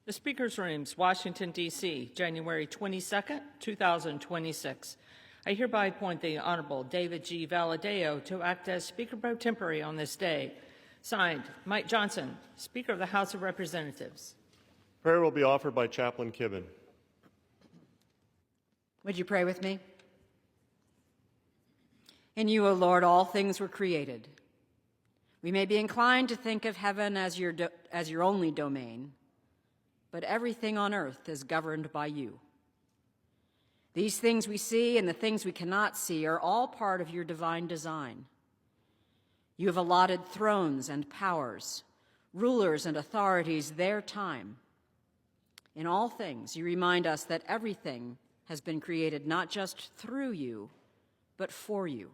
The Speaker's Rooms, Washington, D.C., January 22, 2026. I hereby appoint the Honorable David G. Valadeo to act as Speaker pro tempore on this day. Signed, Mike Johnson, Speaker of the House of Representatives. Prayer will be offered by Chaplain Kibben. Would you pray with me? In you, O Lord, all things were created. We may be inclined to think of heaven as your only domain, but everything on earth is governed by you. These things we see and the things we cannot see are all part of your divine design. You have allotted thrones and powers, rulers and authorities their time. In all things, you remind us that everything has been created not just through you, but for you.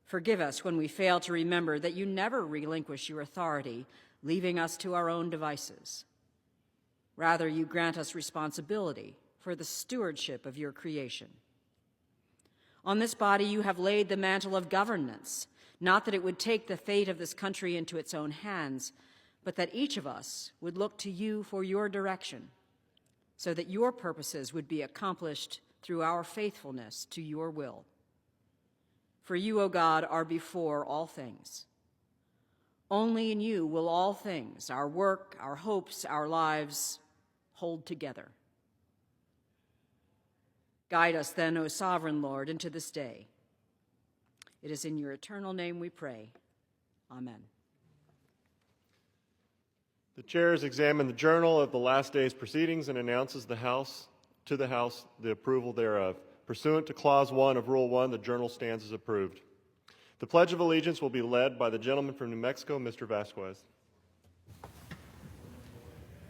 Forgive us when we fail to remember that you never relinquish your authority, leaving us to our own devices. Rather, you grant us responsibility for the stewardship of your creation. On this body, you have laid the mantle of governance, not that it would take the fate of this country into its own hands, but that each of us would look to you for your direction, so that your purposes would be accomplished through our faithfulness to your will. For you, O God, are before all things. Only in you will all things, our work, our hopes, our lives, hold together. Guide us then, O sovereign Lord, into this day. It is in your eternal name we pray. Amen. The chair has examined the journal of the last day's proceedings and announces to the House the approval thereof. Pursuant to Clause 1 of Rule 1, the journal stands as approved. The Pledge of Allegiance will be led by the gentleman from New Mexico, Mr. Vasquez.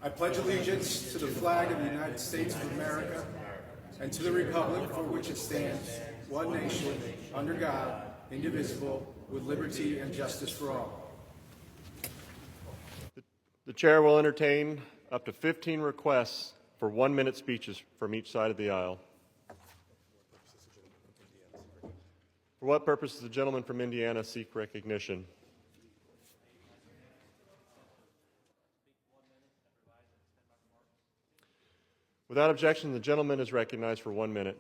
I pledge allegiance to the flag of the United States of America and to the republic for which it stands, one nation, under God, indivisible, with liberty and justice for all. The chair will entertain up to 15 requests for 1-minute speeches from each side of the aisle. For what purpose does the gentleman from Indiana seek recognition? Without objection, the gentleman is recognized for 1 minute.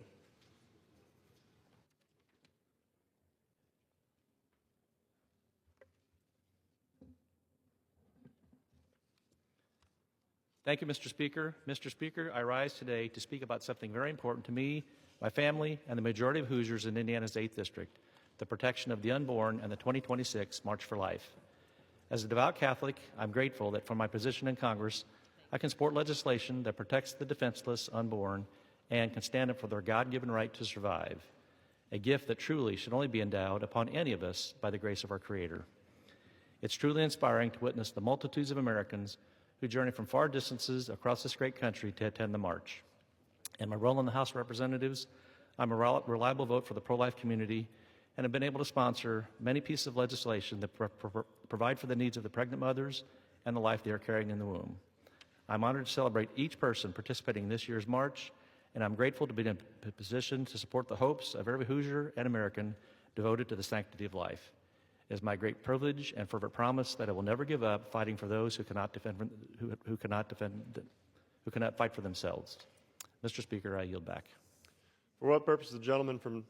Thank you, Mr. Speaker. Mr. Speaker, I rise today to speak about something very important to me, my family, and the majority of Hoosiers in Indiana's 8th District, the protection of the unborn and the 2026 March for Life. As a devout Catholic, I'm grateful that from my position in Congress, I can support legislation that protects the defenseless unborn and can stand up for their God-given right to survive, a gift that truly should only be endowed upon any of us by the grace of our Creator. It's truly inspiring to witness the multitudes of Americans who journey from far distances across this great country to attend the march. In my role in the House of Representatives, I'm a reliable vote for the pro-life community and have been able to sponsor many pieces of legislation that provide for the needs of the pregnant mothers and the life they are carrying in the womb. I'm honored to celebrate each person participating in this year's march, and I'm grateful to be in a position to support the hopes of every Hoosier and American devoted to the sanctity of life. It is my great privilege and fervent promise that I will never give up fighting for those who cannot fight for themselves. Mr. Speaker, I yield back. For what purpose does the gentleman from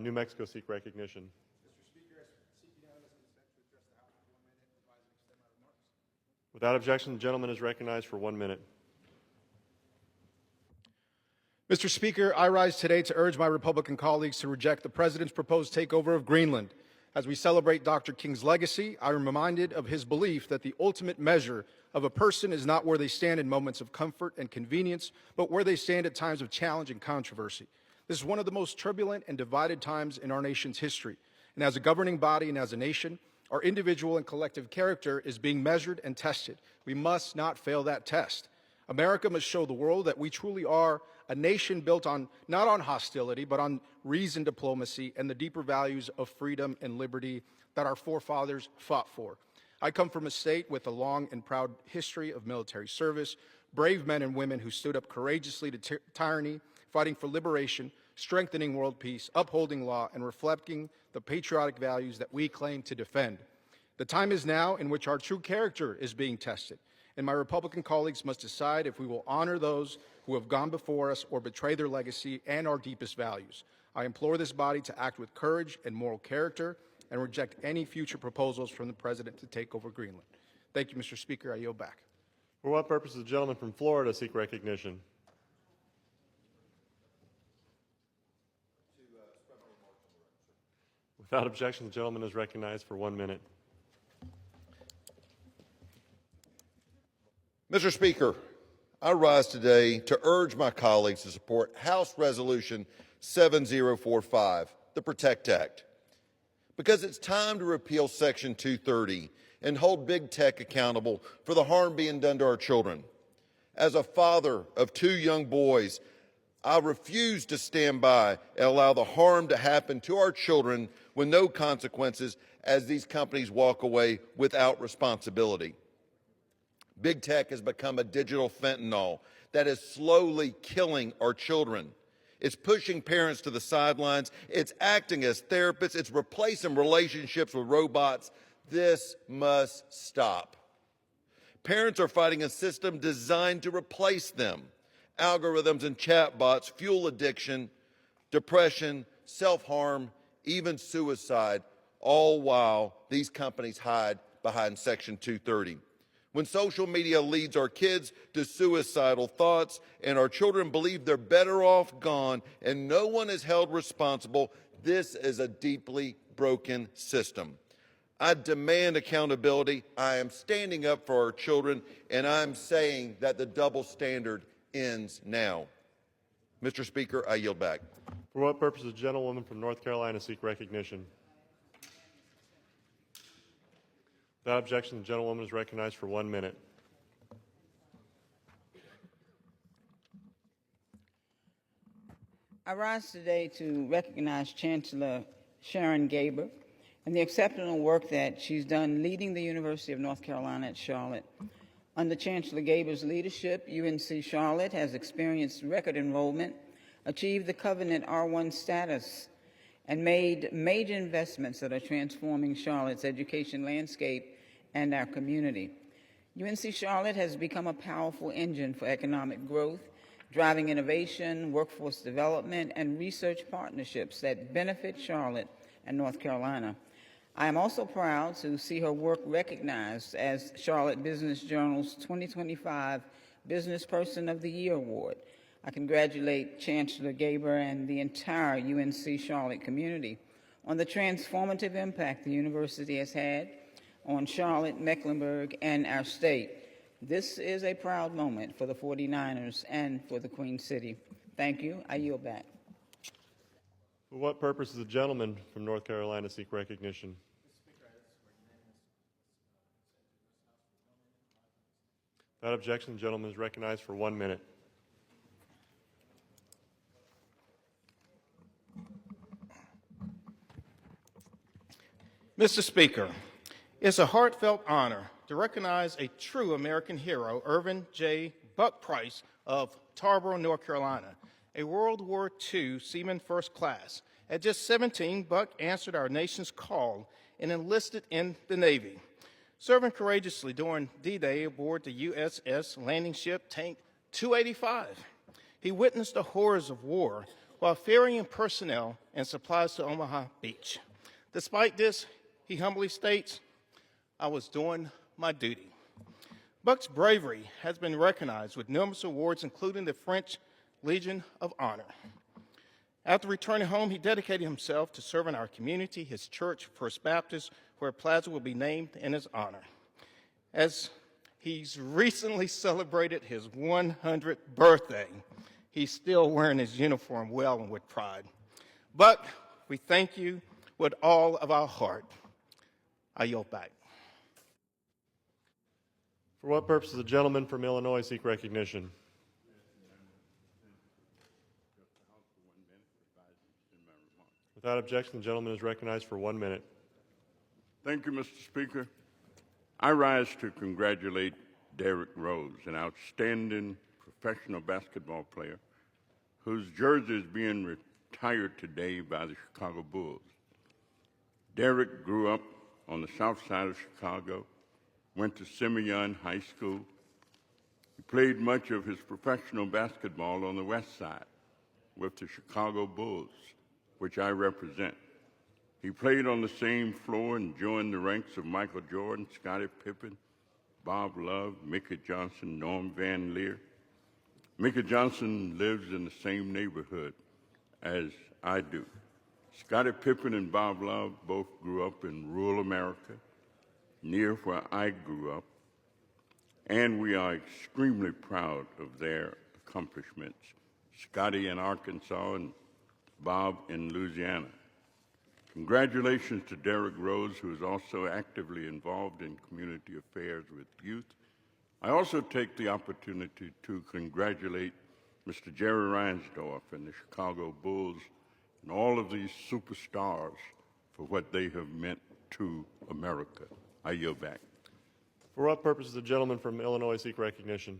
New Mexico seek recognition? Mr. Speaker, I seek unanimous consent to address the House for 1 minute and advise and extend my remarks. Without objection, the gentleman is recognized for 1 minute. Mr. Speaker, I rise today to urge my Republican colleagues to reject the President's proposed takeover of Greenland. As we celebrate Dr. King's legacy, I am reminded of his belief that the ultimate measure of a person is not where they stand in moments of comfort and convenience, but where they stand at times of challenge and controversy. This is one of the most turbulent and divided times in our nation's history. And as a governing body and as a nation, our individual and collective character is being measured and tested. We must not fail that test. America must show the world that we truly are a nation built on, not on hostility, but on reasoned diplomacy and the deeper values of freedom and liberty that our forefathers fought for. I come from a state with a long and proud history of military service, brave men and women who stood up courageously to tyranny, fighting for liberation, strengthening world peace, upholding law, and reflecting the patriotic values that we claim to defend. The time is now in which our true character is being tested, and my Republican colleagues must decide if we will honor those who have gone before us or betray their legacy and our deepest values. I implore this body to act with courage and moral character and reject any future proposals from the President to take over Greenland. Thank you, Mr. Speaker. I yield back. For what purpose does the gentleman from Florida seek recognition? Without objection, the gentleman is recognized for 1 minute. Mr. Speaker, I rise today to urge my colleagues to support House Resolution 7045, the PROTECT Act, because it's time to repeal Section 230 and hold big tech accountable for the harm being done to our children. As a father of 2 young boys, I refuse to stand by and allow the harm to happen to our children with no consequences as these companies walk away without responsibility. Big tech has become a digital fentanyl that is slowly killing our children. It's pushing parents to the sidelines. It's acting as therapists. It's replacing relationships with robots. This must stop. Parents are fighting a system designed to replace them. Algorithms and chatbots fuel addiction, depression, self-harm, even suicide, all while these companies hide behind Section 230. When social media leads our kids to suicidal thoughts and our children believe they're better off gone and no one is held responsible, this is a deeply broken system. I demand accountability. I am standing up for our children, and I'm saying that the double standard ends now. Mr. Speaker, I yield back. For what purpose does the gentlewoman from North Carolina seek recognition? Without objection, the gentlewoman is recognized for 1 minute. I rise today to recognize Chancellor Sharon Gaber and the exceptional work that she's done leading the University of North Carolina at Charlotte. Under Chancellor Gaber's leadership, UNC Charlotte has experienced record enrollment, achieved the Covenant R1 status, and made major investments that are transforming Charlotte's education landscape and our community. UNC Charlotte has become a powerful engine for economic growth, driving innovation, workforce development, and research partnerships that benefit Charlotte and North Carolina. I am also proud to see her work recognized as Charlotte Business Journal's 2025 Business Person of the Year Award. I congratulate Chancellor Gaber and the entire UNC Charlotte community on the transformative impact the university has had on Charlotte, Mecklenburg, and our state. This is a proud moment for the 49ers and for the Queen City. Thank you. I yield back. For what purpose does the gentleman from North Carolina seek recognition? Without objection, the gentleman is recognized for 1 minute. Mr. Speaker, it's a heartfelt honor to recognize a true American hero, Irvin J. Buck Price of Tarboro, North Carolina, a World War II Seaman First Class. At just 17, Buck answered our nation's call and enlisted in the Navy. Serving courageously during D-Day aboard the USS landing ship Tank 285, he witnessed the horrors of war while ferrying personnel and supplies to Omaha Beach. Despite this, he humbly states, "I was doing my duty." Buck's bravery has been recognized with numerous awards, including the French Legion of Honor. After returning home, he dedicated himself to serving our community, his church, First Baptist, where a plaza will be named in his honor. As he's recently celebrated his 100th birthday, he's still wearing his uniform well and with pride. Buck, we thank you with all of our heart. I yield back. For what purpose does the gentleman from Illinois seek recognition? Without objection, the gentleman is recognized for 1 minute. Thank you, Mr. Speaker. I rise to congratulate Derrick Rose, an outstanding professional basketball player whose jersey is being retired today by the Chicago Bulls. Derrick grew up on the south side of Chicago, went to Simeon High School, played much of his professional basketball on the West Side with the Chicago Bulls, which I represent. He played on the same floor and joined the ranks of Michael Jordan, Scottie Pippen, Bob Love, Mickey Johnson, Norm Van Leer. Mickey Johnson lives in the same neighborhood as I do. Scottie Pippen and Bob Love both grew up in rural America, near where I grew up, and we are extremely proud of their accomplishments. Scottie in Arkansas and Bob in Louisiana. Congratulations to Derrick Rose, who is also actively involved in community affairs with youth. I also take the opportunity to congratulate Mr. Jerry Reinsdorf and the Chicago Bulls and all of these superstars for what they have meant to America. I yield back. For what purpose does the gentleman from Illinois seek recognition?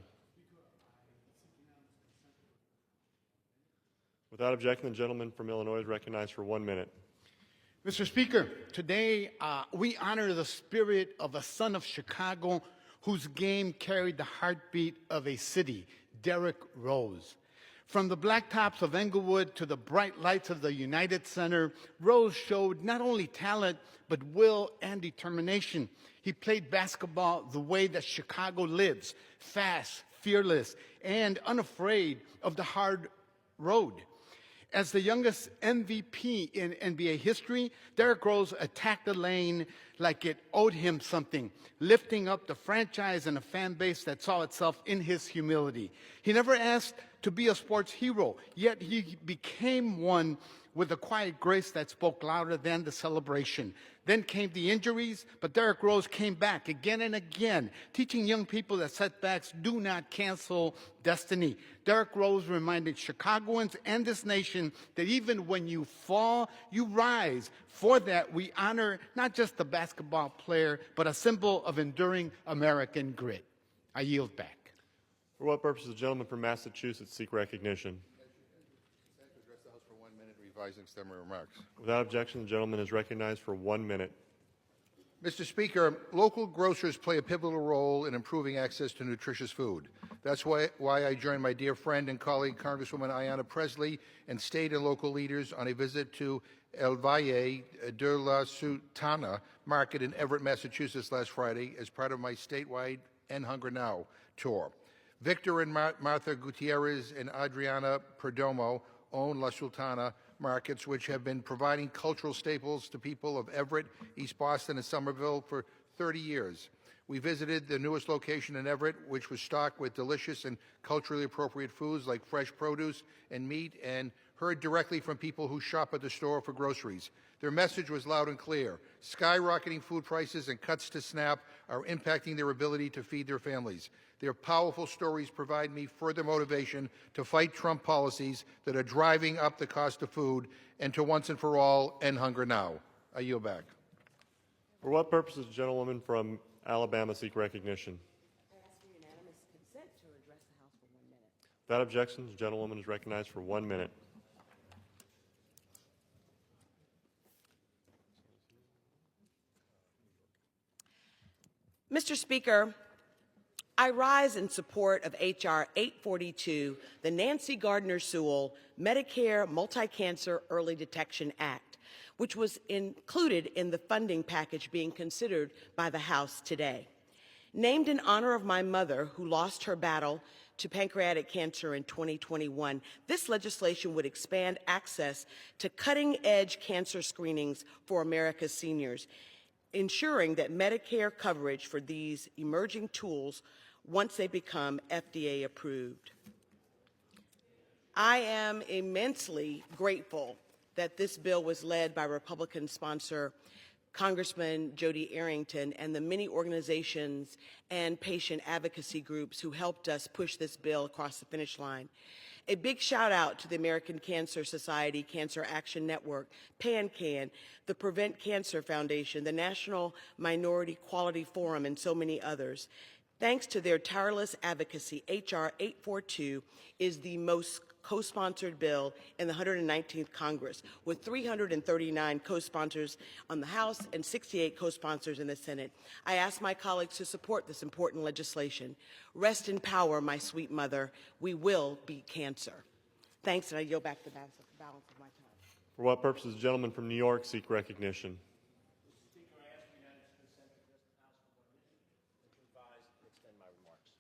Without objection, the gentleman from Illinois is recognized for 1 minute. Mr. Speaker, today we honor the spirit of a son of Chicago whose game carried the heartbeat of a city, Derrick Rose. From the blacktops of Englewood to the bright lights of the United Center, Rose showed not only talent, but will and determination. He played basketball the way that Chicago lives, fast, fearless, and unafraid of the hard road. As the youngest MVP in NBA history, Derrick Rose attacked the lane like it owed him something, lifting up the franchise and a fan base that saw itself in his humility. He never asked to be a sports hero, yet he became one with a quiet grace that spoke louder than the celebration. Then came the injuries, but Derrick Rose came back again and again, teaching young people that setbacks do not cancel destiny. Derrick Rose reminded Chicagoans and this nation that even when you fall, you rise. For that, we honor not just the basketball player, but a symbol of enduring American grit. I yield back. For what purpose does the gentleman from Massachusetts seek recognition? Address the House for 1 minute, revising summary remarks. Without objection, the gentleman is recognized for 1 minute. Mr. Speaker, local grocers play a pivotal role in improving access to nutritious food. That's why I joined my dear friend and colleague, Congresswoman Ayanna Pressley, and state and local leaders on a visit to El Valle de la Sultana market in Everett, Massachusetts last Friday as part of my statewide End Hunger Now tour. Victor and Martha Gutierrez and Adriana Perdomo own La Sultana markets, which have been providing cultural staples to people of Everett, East Boston, and Somerville for 30 years. We visited the newest location in Everett, which was stocked with delicious and culturally appropriate foods like fresh produce and meat, and heard directly from people who shop at the store for groceries. Their message was loud and clear. Skyrocketing food prices and cuts to SNAP are impacting their ability to feed their families. Their powerful stories provide me further motivation to fight Trump policies that are driving up the cost of food and to once and for all end hunger now. I yield back. For what purpose does the gentlewoman from Alabama seek recognition? I ask for unanimous consent to address the House for 1 minute. Without objection, the gentlewoman is recognized for 1 minute. Mr. Speaker, I rise in support of H.R. 842, the Nancy Gardner Sewell Medicare Multi-Cancer Early Detection Act, which was included in the funding package being considered by the House today. Named in honor of my mother, who lost her battle to pancreatic cancer in 2021, this legislation would expand access to cutting-edge cancer screenings for America's seniors, ensuring that Medicare coverage for these emerging tools once they become FDA approved. I am immensely grateful that this bill was led by Republican sponsor Congressman Jody Arrington and the many organizations and patient advocacy groups who helped us push this bill across the finish line. A big shout out to the American Cancer Society, Cancer Action Network, PanCAN, the Prevent Cancer Foundation, the National Minority Quality Forum, and so many others. Thanks to their tireless advocacy, H.R. 842 is the most co-sponsored bill in the 119th Congress, with 339 co-sponsors on the House and 68 co-sponsors in the Senate. I ask my colleagues to support this important legislation. Rest in power, my sweet mother. We will beat cancer. Thanks, and I yield back the balance of my time. For what purposes the gentleman from New York seek recognition?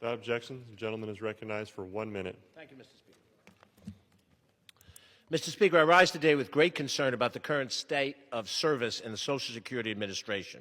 Without objection, the gentleman is recognized for 1 minute. Thank you, Mr. Speaker. Mr. Speaker, I rise today with great concern about the current state of service in the Social Security Administration.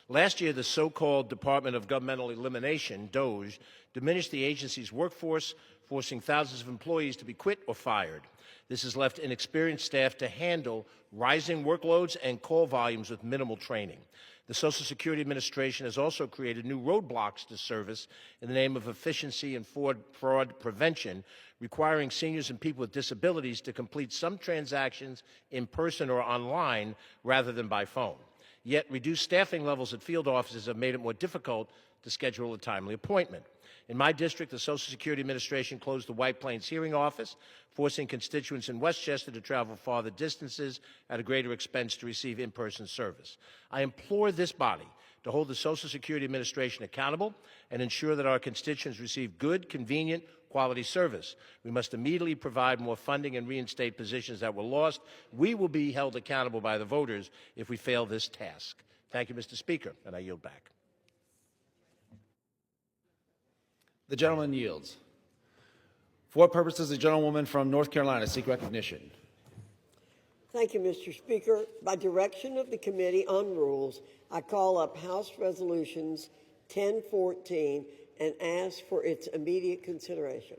Last year, the so-called Department of Governmental Elimination, DOGE, diminished the agency's workforce, forcing thousands of employees to be quit or fired. This has left inexperienced staff to handle rising workloads and call volumes with minimal training. The Social Security Administration has also created new roadblocks to service in the name of efficiency and fraud prevention, requiring seniors and people with disabilities to complete some transactions in person or online rather than by phone. Yet reduced staffing levels at field offices have made it more difficult to schedule a timely appointment. In my district, the Social Security Administration closed the White Plains hearing office, forcing constituents in Westchester to travel farther distances at a greater expense to receive in-person service. I implore this body to hold the Social Security Administration accountable and ensure that our constituents receive good, convenient, quality service. We must immediately provide more funding and reinstate positions that were lost. We will be held accountable by the voters if we fail this task. Thank you, Mr. Speaker, and I yield back. The gentleman yields. For what purposes the gentlewoman from North Carolina seek recognition? Thank you, Mr. Speaker. By direction of the Committee on Rules, I call up House Resolutions 1014 and ask for its immediate consideration.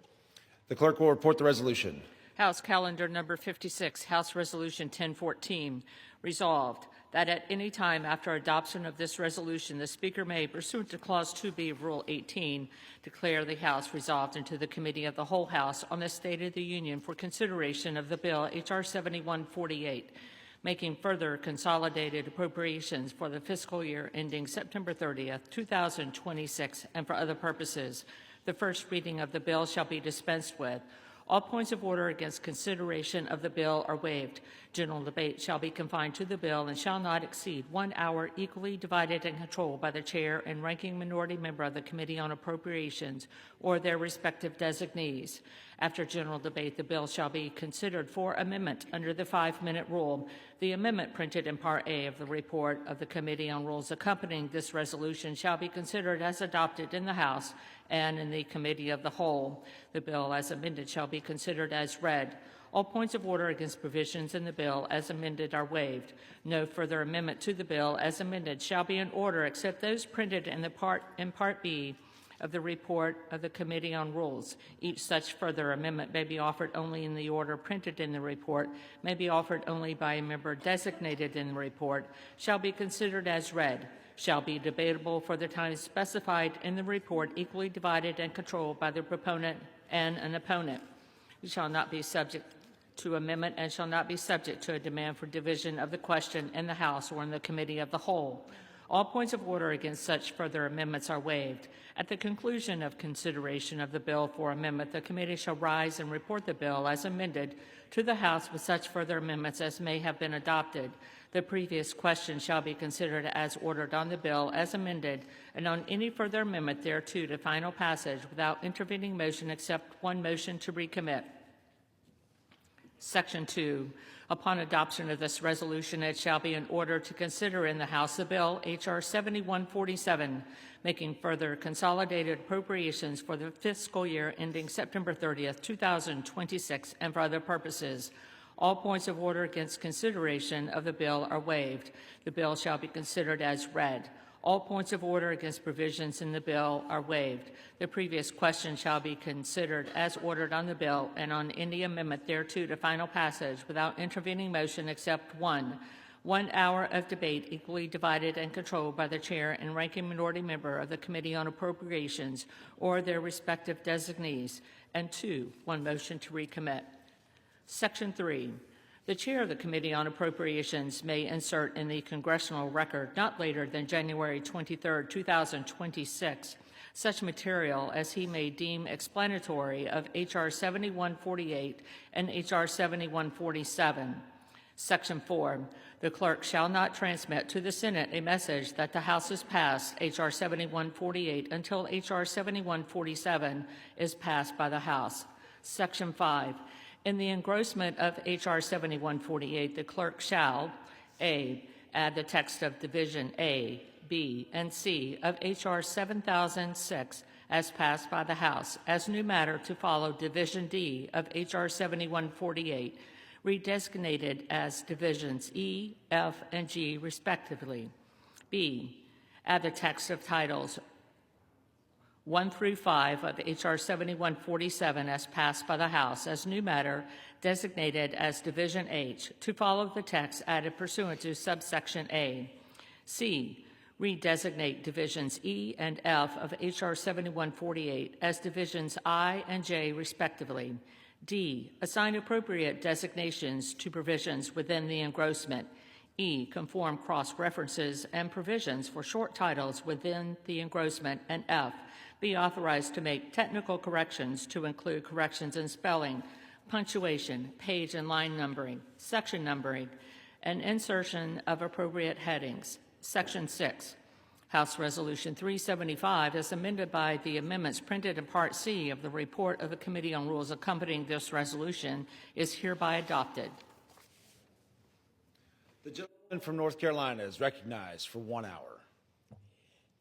The clerk will report the resolution. House Calendar Number 56, House Resolution 1014. Resolved that at any time after adoption of this resolution, the Speaker may, pursuant to Clause 2B of Rule 18, declare the House resolved into the Committee of the Whole House on the State of the Union for consideration of the bill H.R. 7148, making further consolidated appropriations for the fiscal year ending September 30th, 2026, and for other purposes. The first reading of the bill shall be dispensed with. All points of order against consideration of the bill are waived. General debate shall be confined to the bill and shall not exceed 1 hour, equally divided and controlled by the chair and ranking minority member of the Committee on Appropriations or their respective designees. After general debate, the bill shall be considered for amendment under the 5-minute rule. The amendment printed in Part A of the report of the Committee on Rules accompanying this resolution shall be considered as adopted in the House and in the Committee of the Whole. The bill as amended shall be considered as read. All points of order against provisions in the bill as amended are waived. No further amendment to the bill as amended shall be in order except those printed in Part B of the report of the Committee on Rules. Each such further amendment may be offered only in the order printed in the report, may be offered only by a member designated in the report, shall be considered as read, shall be debatable for the time specified in the report, equally divided and controlled by the proponent and an opponent. It shall not be subject to amendment and shall not be subject to a demand for division of the question in the House or in the Committee of the Whole. All points of order against such further amendments are waived. At the conclusion of consideration of the bill for amendment, the committee shall rise and report the bill as amended to the House with such further amendments as may have been adopted. The previous question shall be considered as ordered on the bill as amended, and on any further amendment thereto to final passage without intervening motion except one motion to recommit. Section 2. Upon adoption of this resolution, it shall be in order to consider in the House the bill H.R. 7147, making further consolidated appropriations for the fiscal year ending September 30th, 2026, and for other purposes. All points of order against consideration of the bill are waived. The bill shall be considered as read. All points of order against provisions in the bill are waived. The previous question shall be considered as ordered on the bill and on any amendment thereto to final passage without intervening motion except one. 1 hour of debate equally divided and controlled by the chair and ranking minority member of the Committee on Appropriations or their respective designees. And 2, one motion to recommit. Section 3. The chair of the Committee on Appropriations may insert in the congressional record not later than January 23, 2026, such material as he may deem explanatory of H.R. 7148 and H.R. 7147. Section 4, the clerk shall not transmit to the Senate a message that the House has passed H.R. 7148 until H.R. 7147 is passed by the House. Section 5, in the engrossment of H.R. 7148, the clerk shall, A, add the text of Division A, B, and C of H.R. 7006 as passed by the House as new matter to follow Division D of H.R. 7148, redesignated as Divisions E, F, and G, respectively. B, add the text of titles 1 through 5 of H.R. 7147 as passed by the House as new matter designated as Division H to follow the text added pursuant to subsection A. C, redesignate Divisions E and F of H.R. 7148 as Divisions I and J, respectively. D, assign appropriate designations to provisions within the engrossment. E, conform cross-references and provisions for short titles within the engrossment. And F, be authorized to make technical corrections to include corrections in spelling, punctuation, page and line numbering, section numbering, and insertion of appropriate headings. Section 6, House Resolution 375, as amended by the amendments printed in Part C of the report of the Committee on Rules accompanying this resolution, is hereby adopted. The gentleman from North Carolina is recognized for 1 hour.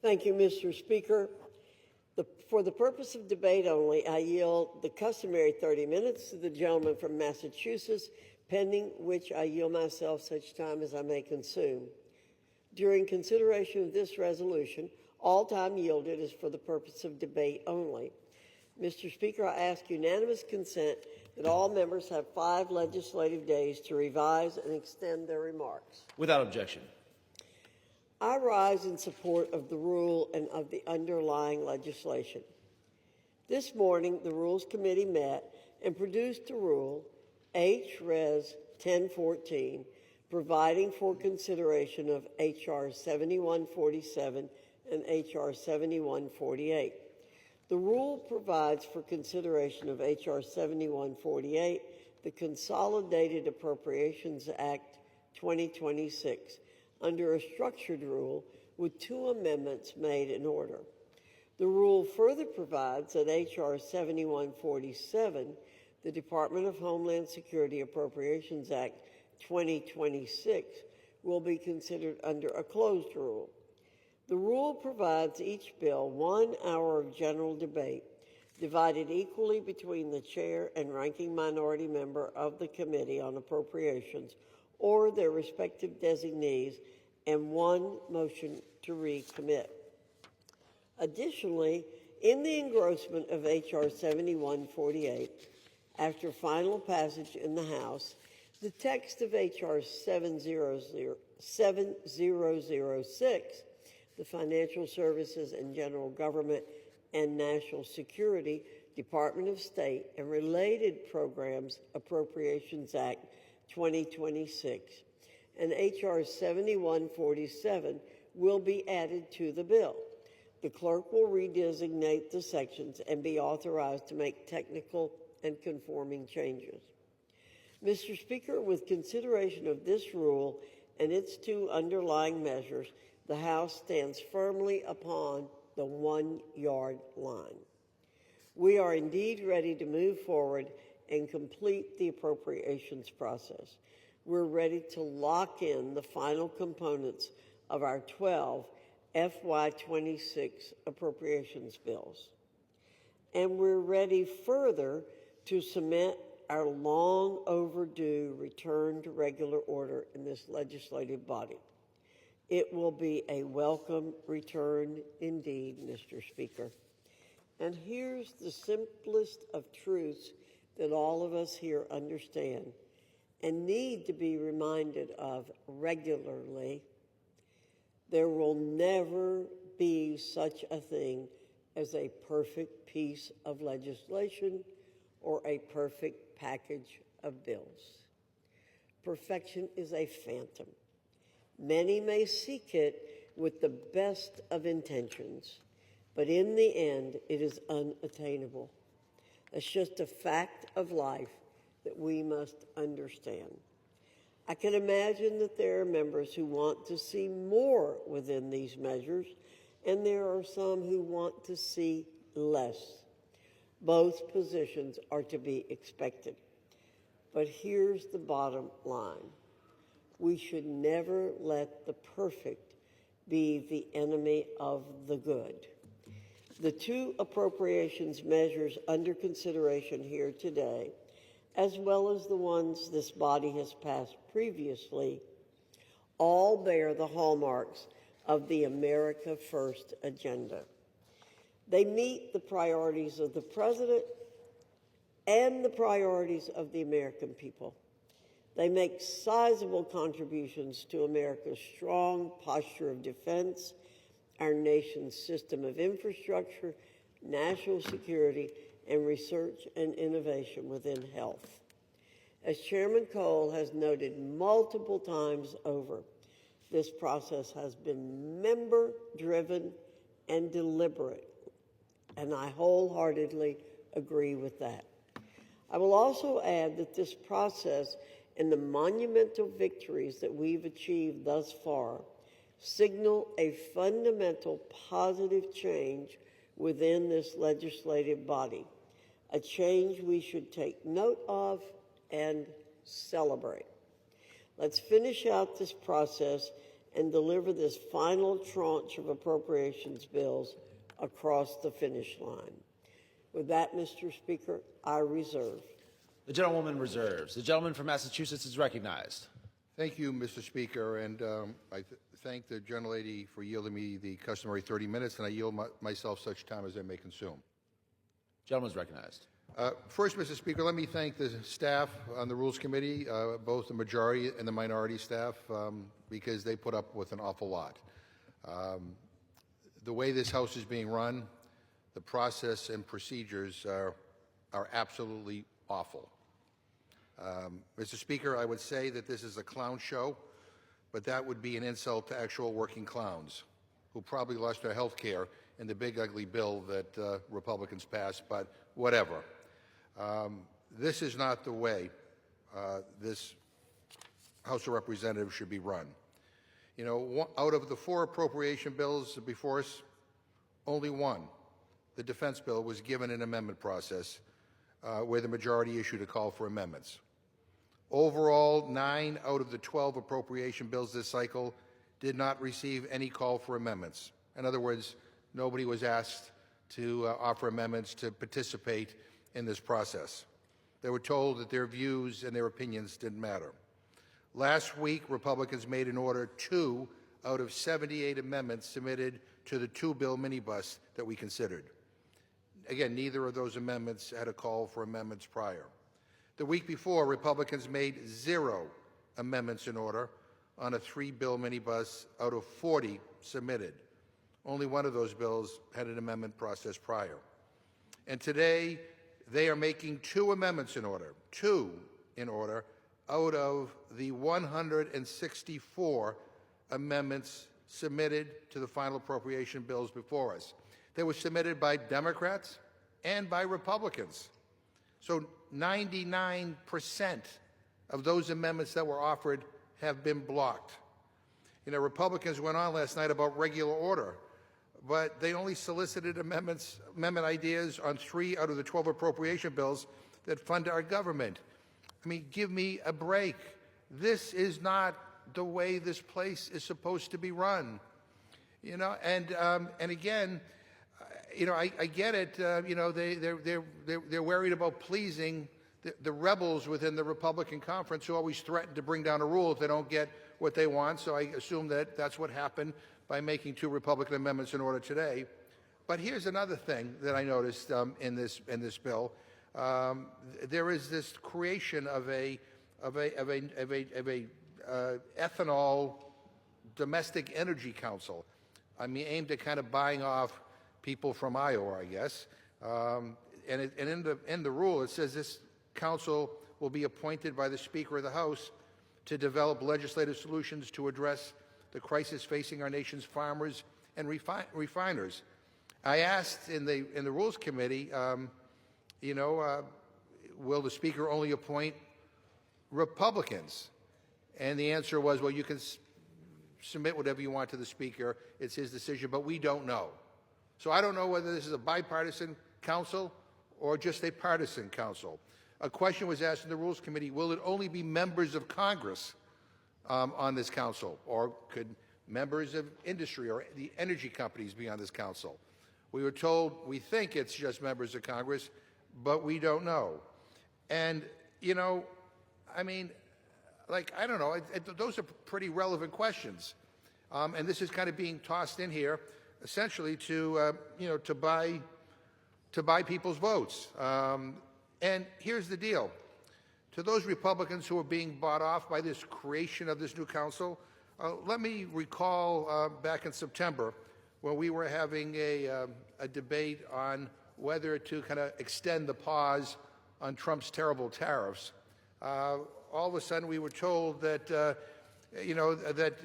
Thank you, Mr. Speaker. For the purpose of debate only, I yield the customary 30 minutes to the gentleman from Massachusetts, pending which I yield myself such time as I may consume. During consideration of this resolution, all time yielded is for the purpose of debate only. Mr. Speaker, I ask unanimous consent that all members have 5 legislative days to revise and extend their remarks. Without objection. I rise in support of the rule and of the underlying legislation. This morning, the Rules Committee met and produced a rule, H.Res. 1014, providing for consideration of H.R. 7147 and H.R. 7148. The rule provides for consideration of H.R. 7148, the Consolidated Appropriations Act 2026, under a structured rule with 2 amendments made in order. The rule further provides that H.R. 7147, the Department of Homeland Security Appropriations Act 2026, will be considered under a closed rule. The rule provides each bill 1 hour of general debate, divided equally between the chair and ranking minority member of the Committee on Appropriations or their respective designees, and 1 motion to recommit. Additionally, in the engrossment of H.R. 7148, after final passage in the House, the text of H.R. 7006, the Financial Services and General Government and National Security, Department of State, and Related Programs Appropriations Act 2026, and H.R. 7147 will be added to the bill. The clerk will redesignate the sections and be authorized to make technical and conforming changes. Mr. Speaker, with consideration of this rule and its 2 underlying measures, the House stands firmly upon the 1-yard line. We are indeed ready to move forward and complete the appropriations process. We're ready to lock in the final components of our 12 FY26 appropriations bills. And we're ready further to cement our long overdue return to regular order in this legislative body. It will be a welcome return indeed, Mr. Speaker. And here's the simplest of truths that all of us here understand and need to be reminded of regularly. There will never be such a thing as a perfect piece of legislation or a perfect package of bills. Perfection is a phantom. Many may seek it with the best of intentions, but in the end, it is unattainable. It's just a fact of life that we must understand. I can imagine that there are members who want to see more within these measures, and there are some who want to see less. Both positions are to be expected. But here's the bottom line. We should never let the perfect be the enemy of the good. The two appropriations measures under consideration here today, as well as the ones this body has passed previously, all bear the hallmarks of the America First agenda. They meet the priorities of the President and the priorities of the American people. They make sizable contributions to America's strong posture of defense, our nation's system of infrastructure, national security, and research and innovation within health. As Chairman Cole has noted multiple times over, this process has been member-driven and deliberate, and I wholeheartedly agree with that. I will also add that this process and the monumental victories that we've achieved thus far signal a fundamental positive change within this legislative body, a change we should take note of and celebrate. Let's finish out this process and deliver this final tranche of appropriations bills across the finish line. With that, Mr. Speaker, I reserve. The gentlewoman reserves. The gentleman from Massachusetts is recognized. Thank you, Mr. Speaker, and I thank the gentlelady for yielding me the customary 30 minutes, and I yield myself such time as I may consume. Gentleman is recognized. First, Mr. Speaker, let me thank the staff on the Rules Committee, both the majority and the minority staff, because they put up with an awful lot. The way this House is being run, the process and procedures are absolutely awful. Mr. Speaker, I would say that this is a clown show, but that would be an insult to actual working clowns who probably lost their health care in the big ugly bill that Republicans passed, but whatever. This is not the way this House of Representatives should be run. You know, out of the 4 appropriation bills before us, only one, the defense bill, was given an amendment process where the majority issued a call for amendments. Overall, 9 out of the 12 appropriation bills this cycle did not receive any call for amendments. In other words, nobody was asked to offer amendments to participate in this process. They were told that their views and their opinions didn't matter. Last week, Republicans made an order 2 out of 78 amendments submitted to the 2-bill minibus that we considered. Again, neither of those amendments had a call for amendments prior. The week before, Republicans made 0 amendments in order on a 3-bill minibus out of 40 submitted. Only one of those bills had an amendment process prior. And today, they are making 2 amendments in order, 2 in order, out of the 164 amendments submitted to the final appropriation bills before us. They were submitted by Democrats and by Republicans. So 99% of those amendments that were offered have been blocked. You know, Republicans went on last night about regular order, but they only solicited amendment ideas on 3 out of the 12 appropriation bills that fund our government. I mean, give me a break. This is not the way this place is supposed to be run. You know, and again, you know, I get it. You know, they're worried about pleasing the rebels within the Republican conference who always threaten to bring down a rule if they don't get what they want. So I assume that that's what happened by making 2 Republican amendments in order today. But here's another thing that I noticed in this bill. There is this creation of a ethanol domestic energy council. I mean, aimed at kind of buying off people from Iowa, I guess. And in the rule, it says this council will be appointed by the Speaker of the House to develop legislative solutions to address the crisis facing our nation's farmers and refiners. I asked in the Rules Committee, will the Speaker only appoint Republicans? And the answer was, well, you can submit whatever you want to the Speaker. It's his decision, but we don't know. So I don't know whether this is a bipartisan council or just a partisan council. A question was asked in the Rules Committee, will it only be members of Congress on this council, or could members of industry or the energy companies be on this council? We were told we think it's just members of Congress, but we don't know. And, I mean, I don't know, those are pretty relevant questions. And this is kind of being tossed in here essentially to buy people's votes. And here's the deal. To those Republicans who are being bought off by this creation of this new council, let me recall back in September when we were having a debate on whether to kind of extend the pause on Trump's terrible tariffs. All of a sudden we were told that, that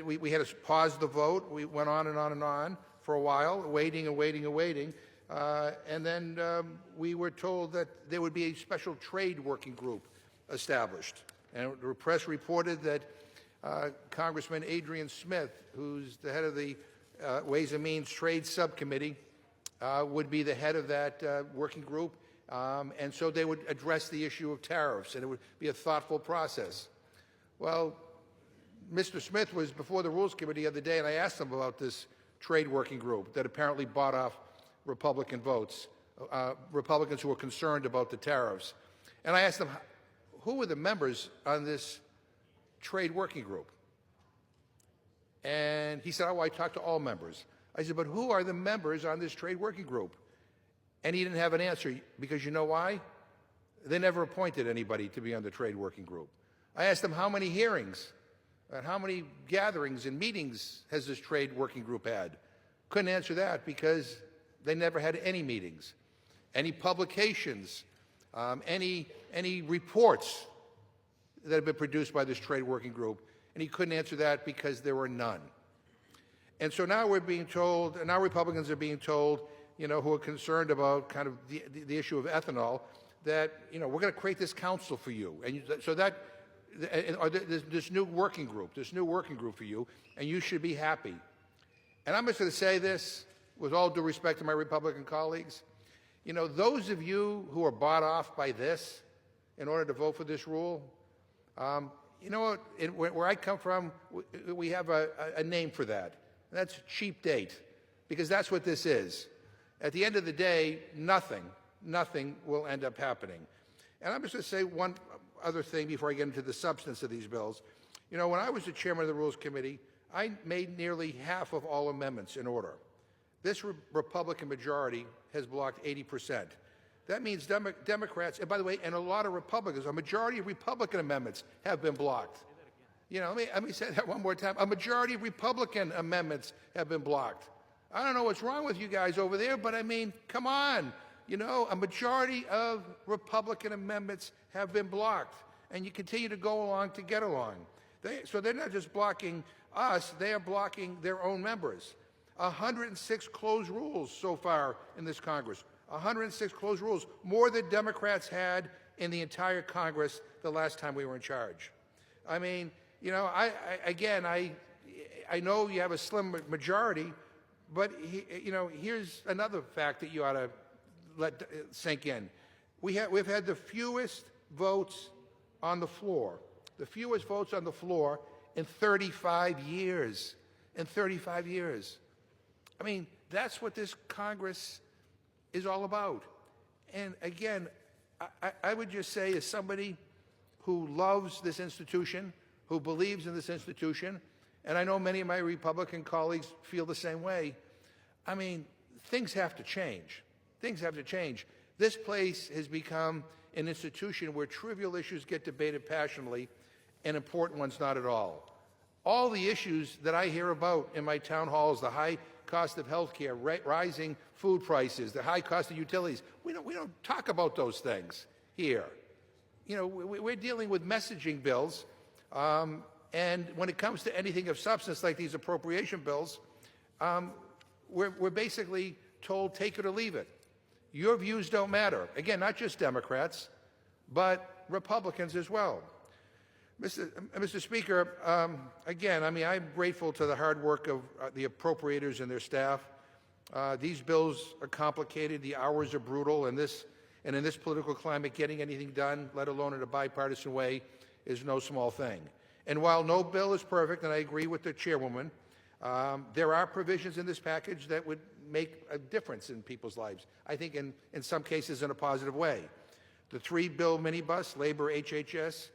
we had to pause the vote. We went on and on and on for a while, waiting and waiting and waiting. And then we were told that there would be a special trade working group established. And the press reported that Congressman Adrian Smith, who's the head of the Ways and Means Trade Subcommittee, would be the head of that working group. And so they would address the issue of tariffs, and it would be a thoughtful process. Well, Mr. Smith was before the Rules Committee the other day, and I asked him about this trade working group that apparently bought off Republican votes, Republicans who were concerned about the tariffs. And I asked him, who were the members on this trade working group? And he said, oh, I talked to all members. I said, but who are the members on this trade working group? And he didn't have an answer, because you know why? They never appointed anybody to be on the trade working group. I asked him how many hearings and how many gatherings and meetings has this trade working group had? Couldn't answer that because they never had any meetings, any publications, any reports that have been produced by this trade working group. And he couldn't answer that because there were none. And so now we're being told, and now Republicans are being told, who are concerned about kind of the issue of ethanol, that, we're going to create this council for you. And so that, or this new working group for you, and you should be happy. And I'm just going to say this with all due respect to my Republican colleagues. Those of you who are bought off by this in order to vote for this rule, you know what? Where I come from, we have a name for that. And that's cheap date, because that's what this is. At the end of the day, nothing will end up happening. And I'm just going to say one other thing before I get into the substance of these bills. When I was the chairman of the Rules Committee, I made nearly half of all amendments in order. This Republican majority has blocked 80%. That means Democrats, and by the way, and a lot of Republicans, a majority of Republican amendments have been blocked. Let me say that one more time. A majority of Republican amendments have been blocked. I don't know what's wrong with you guys over there, but I mean, come on. A majority of Republican amendments have been blocked, and you continue to go along to get along. So they're not just blocking us, they are blocking their own members. 106 closed rules so far in this Congress. 106 closed rules, more than Democrats had in the entire Congress the last time we were in charge. I mean, I know you have a slim majority, but here's another fact that you ought to let sink in. We've had the fewest votes on the floor, in 35 years. In 35 years. I mean, that's what this Congress is all about. And again, I would just say, as somebody who loves this institution, who believes in this institution, and I know many of my Republican colleagues feel the same way, I mean, things have to change. Things have to change. This place has become an institution where trivial issues get debated passionately and important ones not at all. All the issues that I hear about in my town halls, the high cost of health care, rising food prices, the high cost of utilities, we don't talk about those things here. We're dealing with messaging bills And when it comes to anything of substance like these appropriation bills, we're basically told take it or leave it. Your views don't matter. Again, not just Democrats, but Republicans as well. Mr. Speaker, again, I mean, I'm grateful to the hard work of the appropriators and their staff. These bills are complicated. The hours are brutal. And in this political climate, getting anything done, let alone in a bipartisan way, is no small thing. And while no bill is perfect, and I agree with the chairwoman, there are provisions in this package that would make a difference in people's lives, I think in some cases in a positive way. The 3-bill minibus, labor, HHS,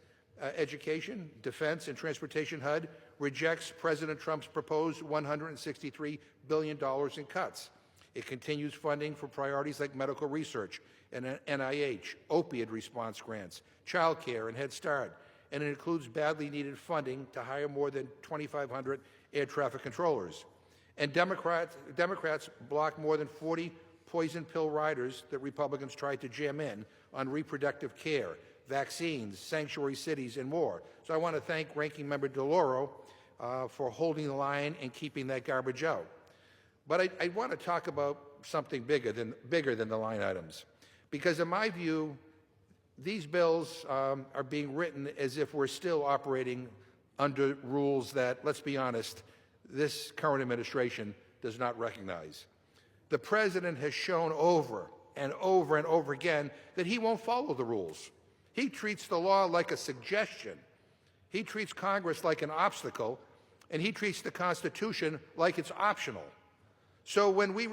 education, defense, and transportation HUD rejects President Trump's proposed $163 billion in cuts. It continues funding for priorities like medical research and NIH, opioid response grants, child care, and Head Start. And it includes badly needed funding to hire more than 2,500 air traffic controllers. And Democrats blocked more than 40 poison pill riders that Republicans tried to jam in on reproductive care, vaccines, sanctuary cities, and more. So I want to thank Ranking Member DeLauro for holding the line and keeping that garbage out. But I want to talk about something bigger than the line items, because in my view, these bills are being written as if we're still operating under rules that, let's be honest, this current administration does not recognize. The president has shown over and over and over again that he won't follow the rules. He treats the law like a suggestion. He treats Congress like an obstacle, and he treats the Constitution like it's optional. So when we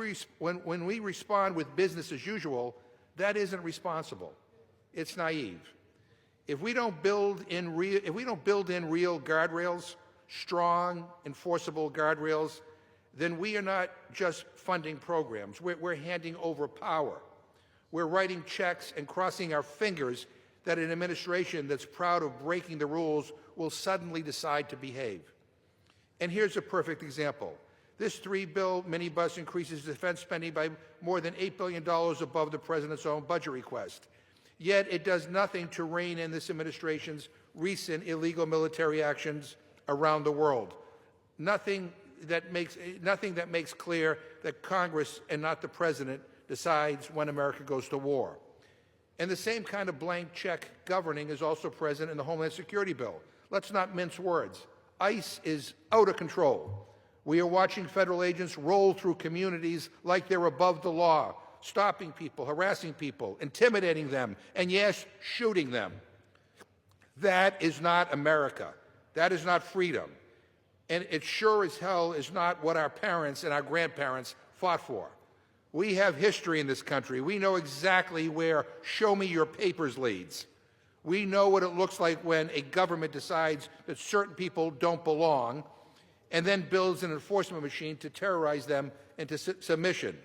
respond with business as usual, that isn't responsible. It's naive. If we don't build in real guardrails, strong, enforceable guardrails, then we are not just funding programs. We're handing over power. We're writing checks and crossing our fingers that an administration that's proud of breaking the rules will suddenly decide to behave. And here's a perfect example. This 3-bill minibus increases defense spending by more than $8 billion above the president's own budget request. Yet it does nothing to rein in this administration's recent illegal military actions around the world. Nothing that makes clear that Congress and not the president decides when America goes to war. And the same kind of blank check governing is also present in the Homeland Security bill. Let's not mince words. ICE is out of control. We are watching federal agents roll through communities like they're above the law, stopping people, harassing people, intimidating them, and yes, shooting them. That is not America. That is not freedom. And it sure as hell is not what our parents and our grandparents fought for. We have history in this country. We know exactly where show me your papers leads. We know what it looks like when a government decides that certain people don't belong and then builds an enforcement machine to terrorize them into submission.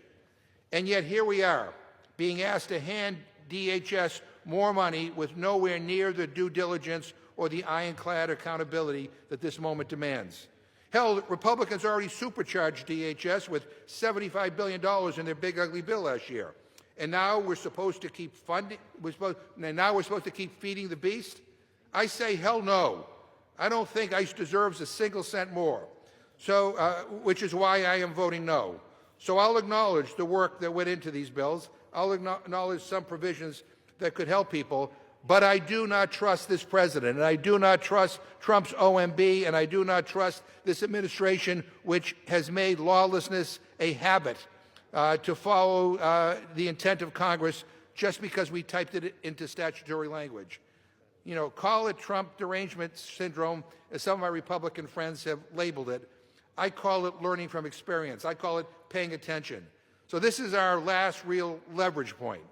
And yet here we are, being asked to hand DHS more money with nowhere near the due diligence or the ironclad accountability that this moment demands. Hell, Republicans already supercharged DHS with $75 billion in their big ugly bill last year. And now we're supposed to keep funding, now we're supposed to keep feeding the beast? I say hell no. I don't think ICE deserves a single cent more, so, which is why I am voting no. So I'll acknowledge the work that went into these bills. I'll acknowledge some provisions that could help people, but I do not trust this president, and I do not trust Trump's OMB, and I do not trust this administration, which has made lawlessness a habit to follow the intent of Congress just because we typed it into statutory language. You know, call it Trump derangement syndrome, as some of my Republican friends have labeled it. I call it learning from experience. I call it paying attention. So this is our last real leverage point.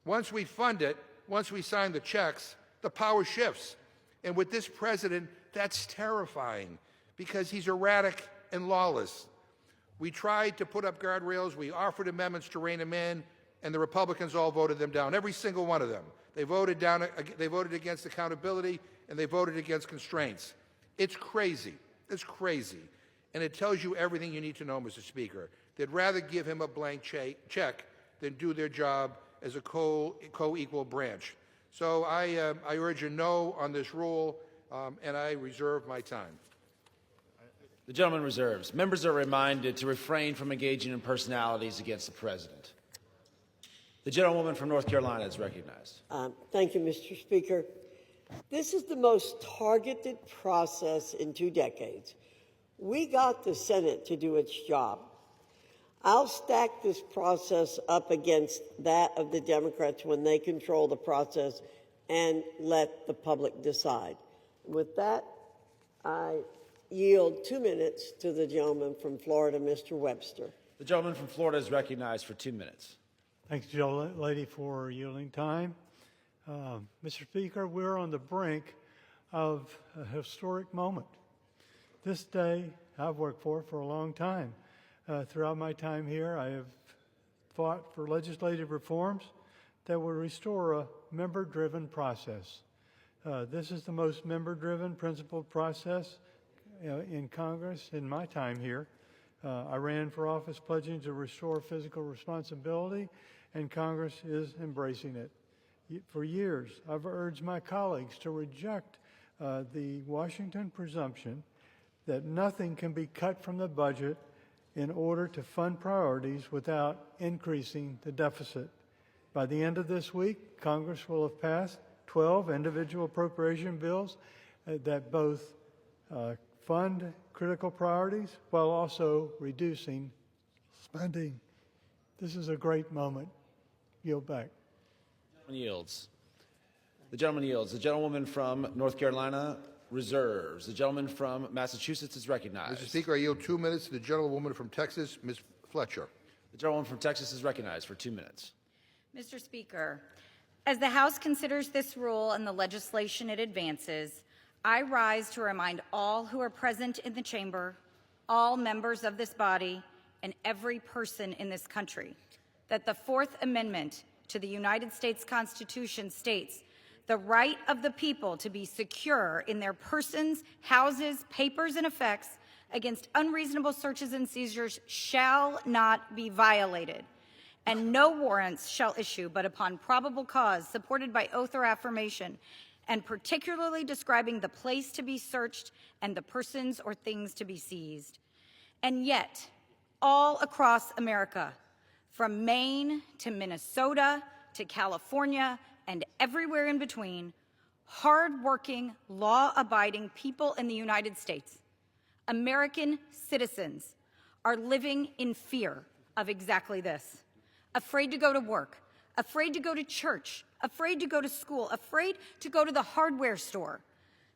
Once we fund it, once we sign the checks, the power shifts. And with this president, that's terrifying because he's erratic and lawless. We tried to put up guardrails. We offered amendments to rein him in, and the Republicans all voted them down, every single one of them. They voted against accountability, and they voted against constraints. It's crazy. It's crazy. And it tells you everything you need to know, Mr. Speaker. They'd rather give him a blank check than do their job as a co-equal branch. So I urge a no on this rule. and I reserve my time. The gentleman reserves. Members are reminded to refrain from engaging in personalities against the president. The gentlewoman from North Carolina is recognized. Thank you, Mr. Speaker. This is the most targeted process in 2 decades. We got the Senate to do its job. I'll stack this process up against that of the Democrats when they control the process and let the public decide. With that, I yield 2 minutes to the gentleman from Florida, Mr. Webster. The gentleman from Florida is recognized for 2 minutes. Thanks, lady, for yielding time. Mr. Speaker, we're on the brink of a historic moment. This day I've worked for a long time. Throughout my time here, I have fought for legislative reforms that will restore a member-driven process. This is the most member-driven, principled process in Congress in my time here. I ran for office pledging to restore fiscal responsibility, and Congress is embracing it. For years, I've urged my colleagues to reject the Washington presumption that nothing can be cut from the budget in order to fund priorities without increasing the deficit. By the end of this week, Congress will have passed 12 individual appropriation bills that both fund critical priorities while also reducing spending. This is a great moment. Yield back. Yields. The gentleman yields. The gentlewoman from North Carolina reserves. The gentleman from Massachusetts is recognized. Mr. Speaker, I yield 2 minutes to the gentlewoman from Texas, Ms. Fletcher. The gentlewoman from Texas is recognized for 2 minutes. Mr. Speaker, as the House considers this rule and the legislation it advances, I rise to remind all who are present in the chamber, all members of this body, and every person in this country that the Fourth Amendment to the United States Constitution states the right of the people to be secure in their persons, houses, papers, and effects against unreasonable searches and seizures shall not be violated, and no warrants shall issue but upon probable cause supported by oath or affirmation, and particularly describing the place to be searched and the persons or things to be seized. And yet, all across America, from Maine to Minnesota to California and everywhere in between, hard-working, law-abiding people in the United States, American citizens, are living in fear of exactly this. Afraid to go to work, afraid to go to church, afraid to go to school, afraid to go to the hardware store,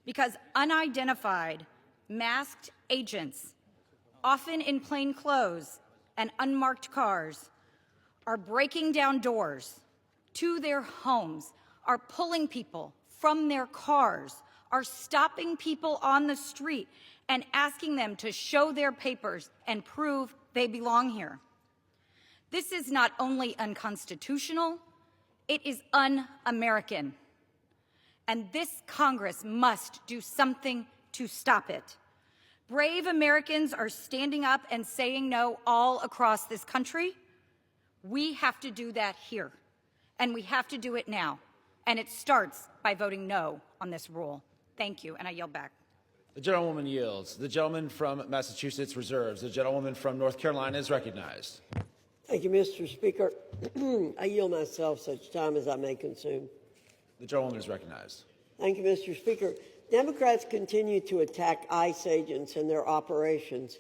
because unidentified, masked agents, often in plain clothes and unmarked cars, are breaking down doors to their homes, are pulling people from their cars, are stopping people on the street and asking them to show their papers and prove they belong here. This is not only unconstitutional, it is un-American. And this Congress must do something to stop it. Brave Americans are standing up and saying no all across this country. We have to do that here, and we have to do it now. And it starts by voting no on this rule. Thank you, and I yield back. The gentlewoman yields. The gentleman from Massachusetts reserves. The gentlewoman from North Carolina is recognized. Thank you, Mr. Speaker. I yield myself such time as I may consume. The gentlewoman is recognized. Thank you, Mr. Speaker. Democrats continue to attack ICE agents and their operations.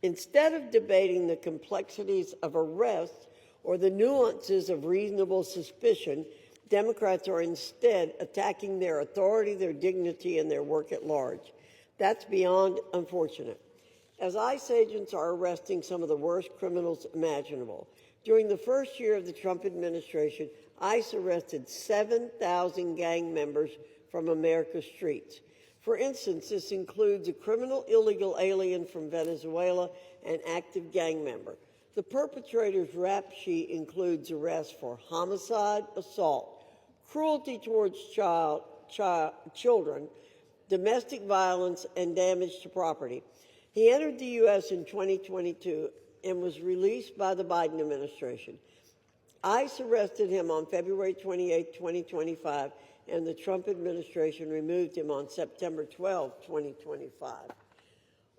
Instead of debating the complexities of arrests or the nuances of reasonable suspicion, Democrats are instead attacking their authority, their dignity, and their work at large. That's beyond unfortunate, as ICE agents are arresting some of the worst criminals imaginable. During the first year of the Trump administration, ICE arrested 7,000 gang members from America's streets. For instance, this includes a criminal illegal alien from Venezuela and an active gang member. The perpetrator's rap sheet includes arrests for homicide, assault, cruelty towards children, domestic violence, and damage to property. He entered the U.S. in 2022 and was released by the Biden administration. ICE arrested him on February 28, 2025, and the Trump administration removed him on September 12, 2025?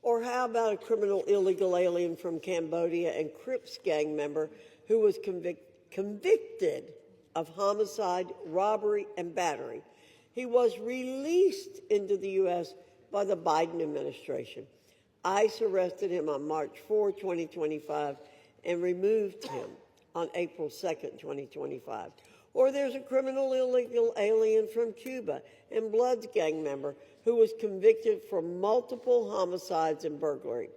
Or how about a criminal illegal alien from Cambodia and Crips gang member who was convicted of homicide, robbery, and battery? He was released into the U.S. by the Biden administration. ICE arrested him on March 4, 2025, and removed him on April 2, 2025. Or there's a criminal illegal alien from Cuba and Bloods gang member who was convicted for multiple homicides and burglary.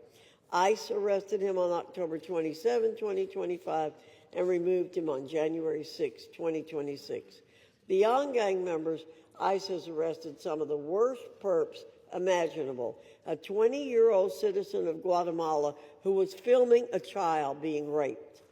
ICE arrested him on October 27, 2025, and removed him on January 6, 2026. Beyond gang members, ICE has arrested some of the worst perps imaginable. A 20-year-old citizen of Guatemala who was filming a child being raped.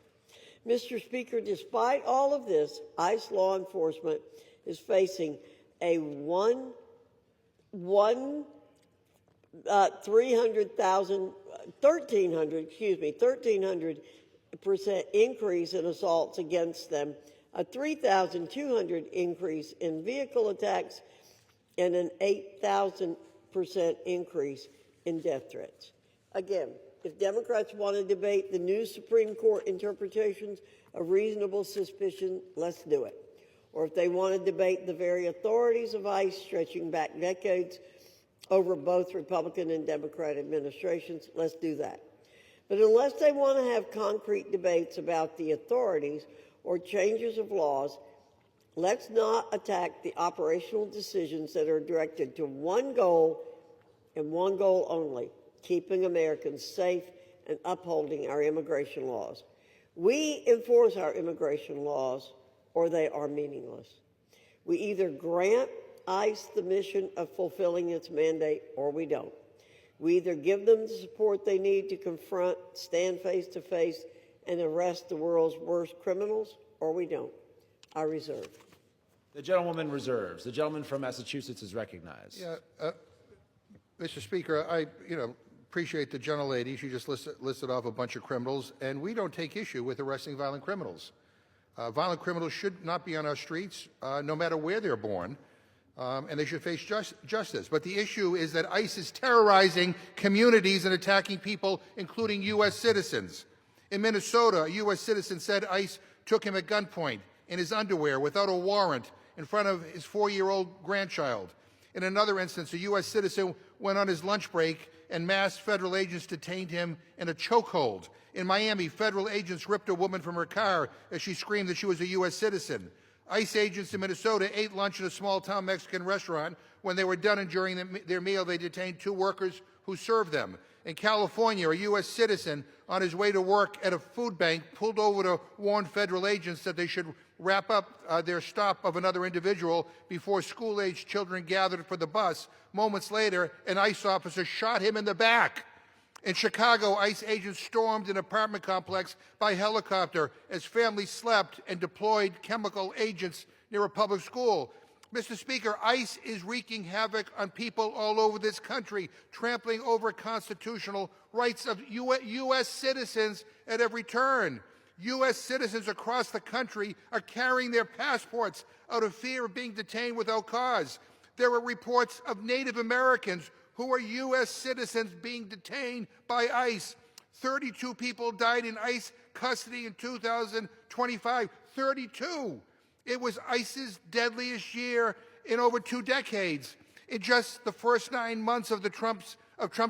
Mr. Speaker, despite all of this, ICE law enforcement is facing a 1,300% increase in assaults against them, a 3,200 increase in vehicle attacks, and an 8,000% increase in death threats. Again, if Democrats want to debate the new Supreme Court interpretations of reasonable suspicion, let's do it. Or if they want to debate the very authorities of ICE stretching back decades over both Republican and Democrat administrations, let's do that. But unless they want to have concrete debates about the authorities or changes of laws, let's not attack the operational decisions that are directed to one goal and one goal only: keeping Americans safe and upholding our immigration laws. We enforce our immigration laws or they are meaningless. We either grant ICE the mission of fulfilling its mandate or we don't. We either give them the support they need to confront, stand face to face, and arrest the world's worst criminals, or we don't. I reserve. The gentlewoman reserves. The gentleman from Massachusetts is recognized. Yeah, Mr. Speaker, I appreciate the gentlelady. She just listed off a bunch of criminals, and we don't take issue with arresting violent criminals. Violent criminals should not be on our streets, no matter where they're born, and they should face justice. But the issue is that ICE is terrorizing communities and attacking people, including U.S. citizens. In Minnesota, a U.S. citizen said ICE took him at gunpoint in his underwear without a warrant in front of his 4-year-old grandchild. In another instance, a U.S. citizen went on his lunch break and masked federal agents detained him in a chokehold. In Miami, federal agents ripped a woman from her car as she screamed that she was a U.S. citizen. ICE agents in Minnesota ate lunch at a small-town Mexican restaurant. When they were done enjoying their meal, they detained 2 workers who served them. In California, a U.S. citizen on his way to work at a food bank pulled over to warn federal agents that they should wrap up their stop of another individual before school-aged children gathered for the bus. Moments later, an ICE officer shot him in the back. In Chicago, ICE agents stormed an apartment complex by helicopter as families slept and deployed chemical agents near a public school. Mr. Speaker, ICE is wreaking havoc on people all over this country, trampling over constitutional rights of U.S. citizens at every turn. U.S. citizens across the country are carrying their passports out of fear of being detained without cause. There are reports of Native Americans who are U.S. citizens being detained by ICE. 32 people died in ICE custody in 2025. 32! It was ICE's deadliest year in over 2 decades. In just the first 9 months of Trump's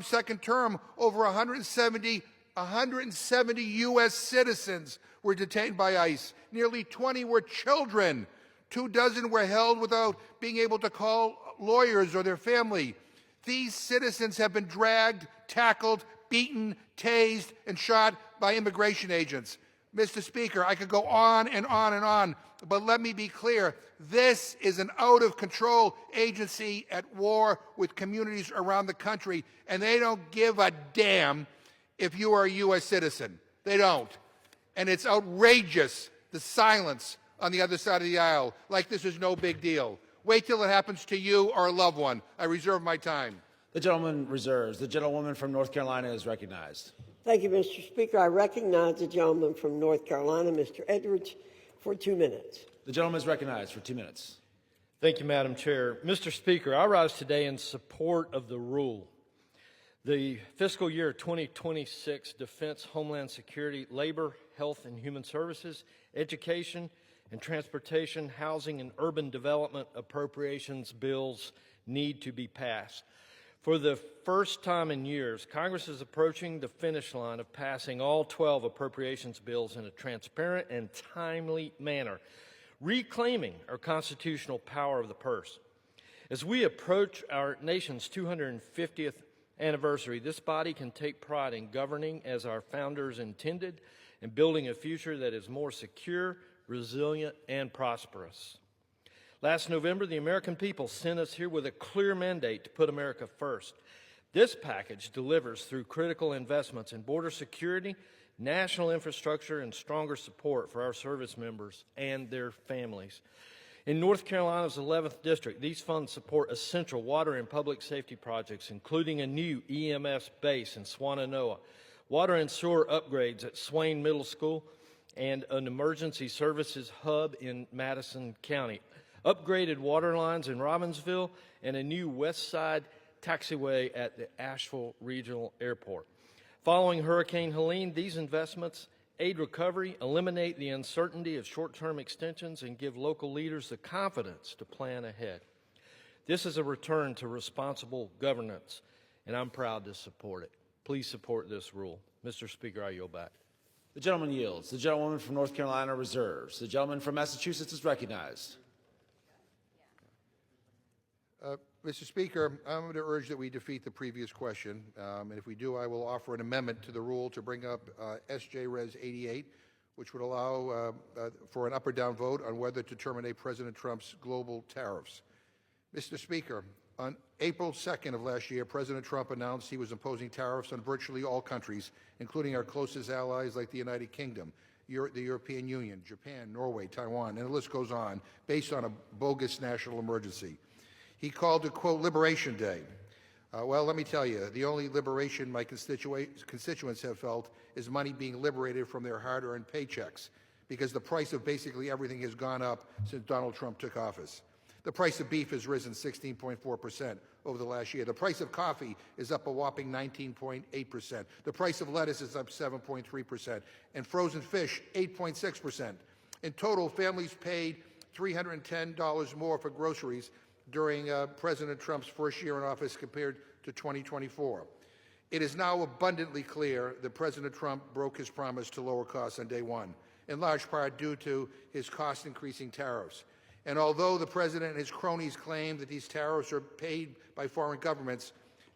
second term, over 170 U.S. citizens were detained by ICE. Nearly 20 were children. 24 were held without being able to call lawyers or their family. These citizens have been dragged, tackled, beaten, tased, and shot by immigration agents. Mr. Speaker, I could go on and on and on, but let me be clear. This is an out-of-control agency at war with communities around the country, and they don't give a damn if you are a U.S. citizen. They don't. And it's outrageous, the silence on the other side of the aisle, like this is no big deal. Wait till it happens to you or a loved one. I reserve my time. The gentleman reserves. The gentlewoman from North Carolina is recognized. Thank you, Mr. Speaker. I recognize the gentleman from North Carolina, Mr. Edwards, for 2 minutes. The gentleman is recognized for 2 minutes. Thank you, Madam Chair. Mr. Speaker, I rise today in support of the rule. The fiscal year 2026 Defense, Homeland Security, Labor, Health and Human Services, Education and Transportation, Housing and Urban Development appropriations bills need to be passed. For the first time in years, Congress is approaching the finish line of passing all 12 appropriations bills in a transparent and timely manner, reclaiming our constitutional power of the purse. As we approach our nation's 250th anniversary, this body can take pride in governing as our founders intended and building a future that is more secure, resilient, and prosperous. Last November, the American people sent us here with a clear mandate to put America first. This package delivers through critical investments in border security, national infrastructure, and stronger support for our service members and their families. In North Carolina's 11th District, these funds support essential water and public safety projects, including a new EMS base in Swannanoa, water and sewer upgrades at Swain Middle School, and an emergency services hub in Madison County, upgraded water lines in Robbinsville, and a new West Side taxiway at the Asheville Regional Airport. Following Hurricane Helene, these investments aid recovery, eliminate the uncertainty of short-term extensions, and give local leaders the confidence to plan ahead. This is a return to responsible governance, and I'm proud to support it. Please support this rule. Mr. Speaker, I yield back. The gentleman yields. The gentlewoman from North Carolina reserves. The gentleman from Massachusetts is recognized. Mr. Speaker, I'm going to urge that we defeat the previous question, and if we do, I will offer an amendment to the rule to bring up S.J. Res. 88, which would allow for an up or down vote on whether to terminate President Trump's global tariffs. Mr. Speaker, on April 2nd of last year, President Trump announced he was imposing tariffs on virtually all countries, including our closest allies like the United Kingdom, the European Union, Japan, Norway, Taiwan, and the list goes on, based on a bogus national emergency. He called it, quote, Liberation Day. Well, let me tell you, the only liberation my constituents have felt is money being liberated from their hard-earned paychecks, because the price of basically everything has gone up since Donald Trump took office. The price of beef has risen 16.4% over the last year. The price of coffee is up a whopping 19.8%. The price of lettuce is up 7.3%, and frozen fish 8.6%. In total, families paid $310 more for groceries during President Trump's first year in office compared to 2024. It is now abundantly clear that President Trump broke his promise to lower costs on day one, in large part due to his cost-increasing tariffs. And although the President and his cronies claim that these tariffs are paid by foreign governments,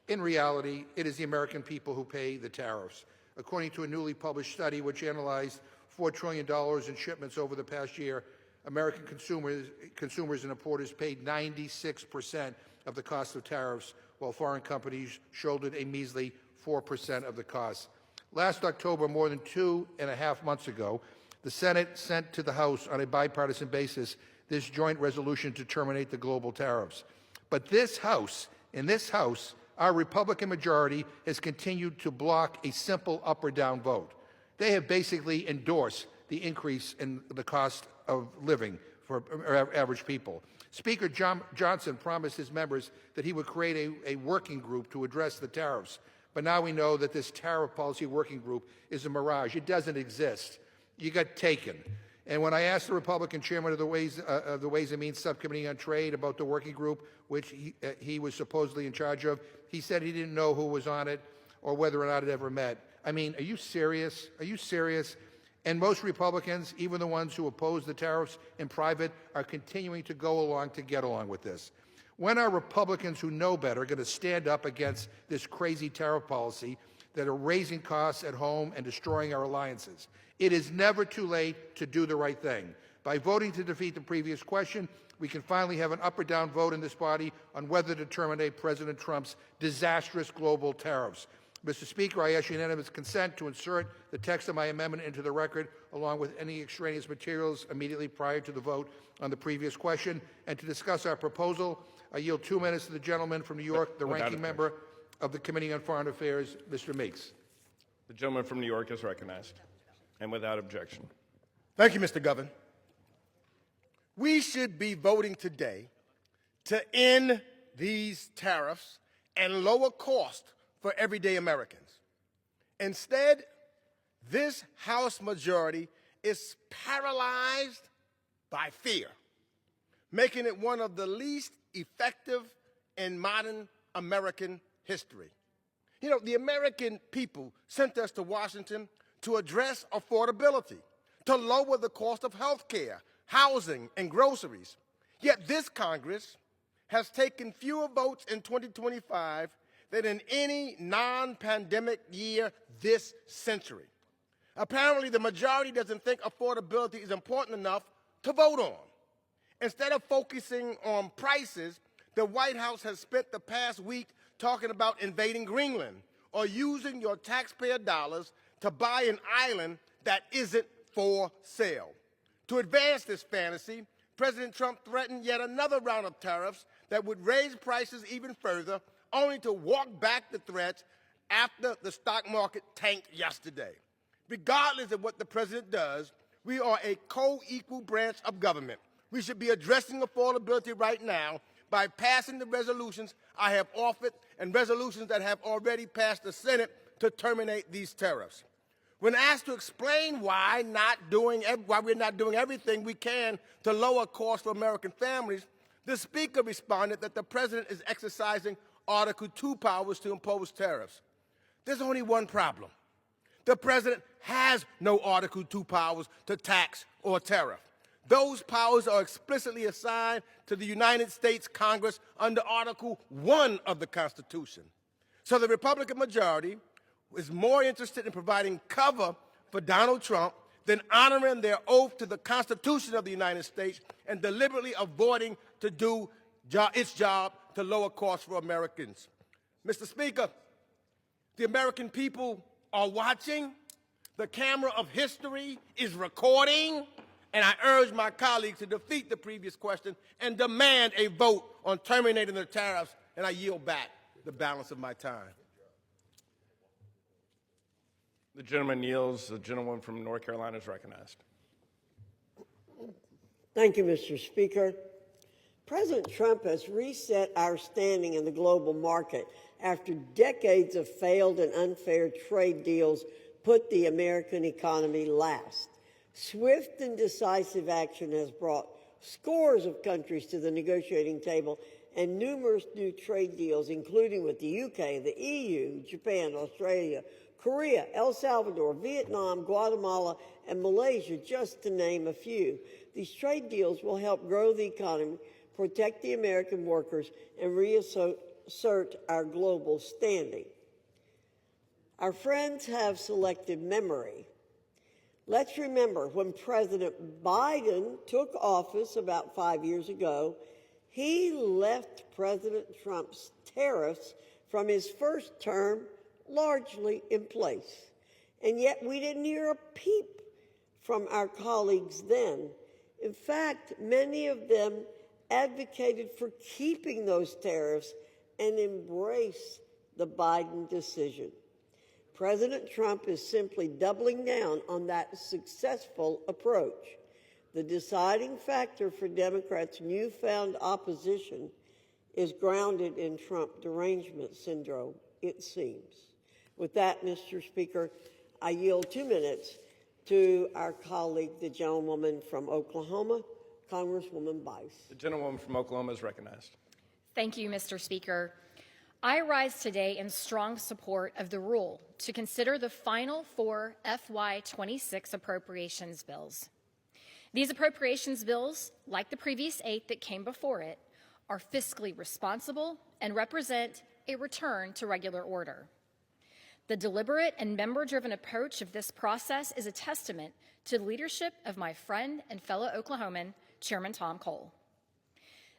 in reality, it is the American people who pay the tariffs. According to a newly published study which analyzed $4 trillion in shipments over the past year, American consumers and importers paid 96% of the cost of tariffs, while foreign companies shouldered a measly 4% of the cost. Last October, more than 2.5 months ago, the Senate sent to the House on a bipartisan basis this joint resolution to terminate the global tariffs. But in this House, our Republican majority has continued to block a simple up or down vote. They have basically endorsed the increase in the cost of living for average people. Speaker Johnson promised his members that he would create a working group to address the tariffs. But now we know that this tariff policy working group is a mirage. It doesn't exist. You got taken. And when I asked the Republican chairman of the Ways and Means Subcommittee on Trade about the working group, which he was supposedly in charge of, he said he didn't know who was on it or whether or not it ever met. I mean, are you serious? Are you serious? And most Republicans, even the ones who oppose the tariffs in private, are continuing to go along to get along with this. When are Republicans who know better going to stand up against this crazy tariff policy that are raising costs at home and destroying our alliances? It is never too late to do the right thing. By voting to defeat the previous question, we can finally have an up or down vote in this body on whether to terminate President Trump's disastrous global tariffs. Mr. Speaker, I ask unanimous consent to insert the text of my amendment into the record, along with any extraneous materials immediately prior to the vote on the previous question. And to discuss our proposal, I yield 2 minutes to the gentleman from New York, the ranking member of the Committee on Foreign Affairs, Mr. Meeks. The gentleman from New York is recognized, and without objection. Thank you, Mr. Governor. We should be voting today to end these tariffs and lower costs for everyday Americans. Instead, this House majority is paralyzed by fear, making it one of the least effective in modern American history. You know, the American people sent us to Washington to address affordability, to lower the cost of health care, housing, and groceries. Yet this Congress has taken fewer votes in 2025 than in any non-pandemic year this century. Apparently, the majority doesn't think affordability is important enough to vote on. Instead of focusing on prices, the White House has spent the past week talking about invading Greenland or using your taxpayer dollars to buy an island that isn't for sale. To advance this fantasy, President Trump threatened yet another round of tariffs that would raise prices even further, only to walk back the threats after the stock market tanked yesterday. Regardless of what the president does, we are a co-equal branch of government. We should be addressing affordability right now by passing the resolutions I have offered and resolutions that have already passed the Senate to terminate these tariffs. When asked to explain why we're not doing everything we can to lower costs for American families, the Speaker responded that the President is exercising Article 2 powers to impose tariffs. There's only one problem. The President has no Article 2 powers to tax or tariff. Those powers are explicitly assigned to the United States Congress under Article 1 of the Constitution. So the Republican majority is more interested in providing cover for Donald Trump than honoring their oath to the Constitution of the United States and deliberately avoiding to do its job to lower costs for Americans. Mr. Speaker, the American people are watching. The camera of history is recording. And I urge my colleagues to defeat the previous question and demand a vote on terminating the tariffs, and I yield back the balance of my time. The gentleman yields. The gentleman from North Carolina is recognized. Thank you, Mr. Speaker. President Trump has reset our standing in the global market after decades of failed and unfair trade deals put the American economy last. Swift and decisive action has brought scores of countries to the negotiating table and numerous new trade deals, including with the UK, the EU, Japan, Australia, Korea, El Salvador, Vietnam, Guatemala, and Malaysia, just to name a few. These trade deals will help grow the economy, protect the American workers, and reassert our global standing. Our friends have selective memory. Let's remember when President Biden took office about 5 years ago, he left President Trump's tariffs from his first term largely in place. And yet we didn't hear a peep from our colleagues then. In fact, many of them advocated for keeping those tariffs and embraced the Biden decision. President Trump is simply doubling down on that successful approach. The deciding factor for Democrats' newfound opposition is grounded in Trump derangement syndrome, it seems. With that, Mr. Speaker, I yield 2 minutes to our colleague, the gentlewoman from Oklahoma, Congresswoman Bice. The gentlewoman from Oklahoma is recognized. Thank you, Mr. Speaker. I rise today in strong support of the rule to consider the final 4 FY26 appropriations bills. These appropriations bills, like the previous 8 that came before it, are fiscally responsible and represent a return to regular order. The deliberate and member-driven approach of this process is a testament to the leadership of my friend and fellow Oklahoman, Chairman Tom Cole.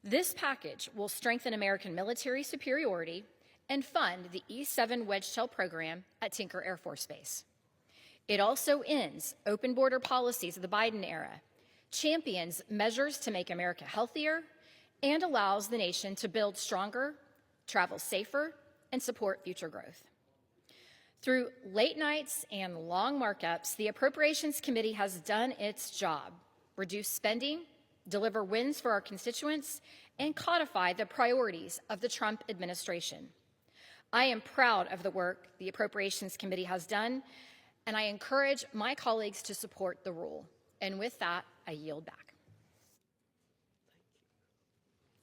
This package will strengthen American military superiority and fund the E-7 Wedge Shell program at Tinker Air Force Base. It also ends open border policies of the Biden era, champions measures to make America healthier, and allows the nation to build stronger, travel safer, and support future growth. Through late nights and long markups, the Appropriations Committee has done its job, reduced spending, deliver wins for our constituents, and codify the priorities of the Trump administration. I am proud of the work the Appropriations Committee has done, and I encourage my colleagues to support the rule. And with that, I yield back.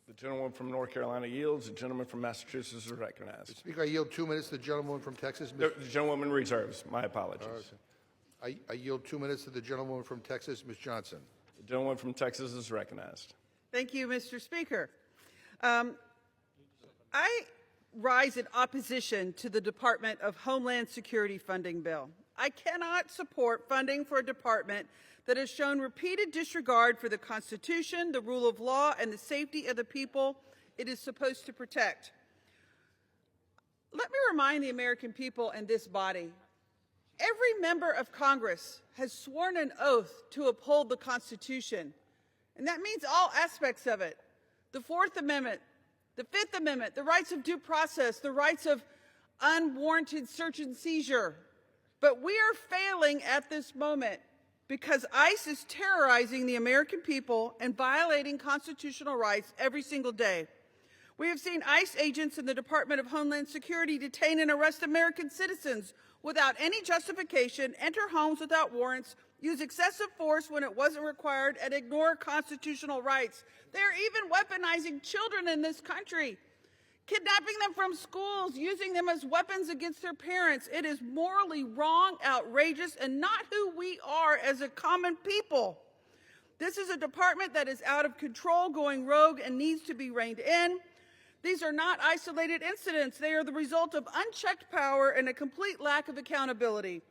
The gentleman from North Carolina yields. The gentleman from Massachusetts is recognized. Speaker, I yield 2 minutes to the gentlewoman from Texas. The gentlewoman reserves. My apologies. I yield 2 minutes to the gentlewoman from Texas, Ms. Johnson. The gentleman from Texas is recognized. Thank you, Mr. Speaker. I rise in opposition to the Department of Homeland Security funding bill. I cannot support funding for a department that has shown repeated disregard for the Constitution, the rule of law, and the safety of the people it is supposed to protect. Let me remind the American people and this body, every member of Congress has sworn an oath to uphold the Constitution, and that means all aspects of it. The Fourth Amendment, the Fifth Amendment, the rights of due process, the rights of unwarranted search and seizure. But we are failing at this moment because ICE is terrorizing the American people and violating constitutional rights every single day. We have seen ICE agents in the Department of Homeland Security detain and arrest American citizens without any justification, enter homes without warrants, use excessive force when it wasn't required, and ignore constitutional rights. They're even weaponizing children in this country, kidnapping them from schools, using them as weapons against their parents. It is morally wrong, outrageous, and not who we are as a common people. This is a department that is out of control, going rogue, and needs to be reined in. These are not isolated incidents. They are the result of unchecked power and a complete lack of accountability.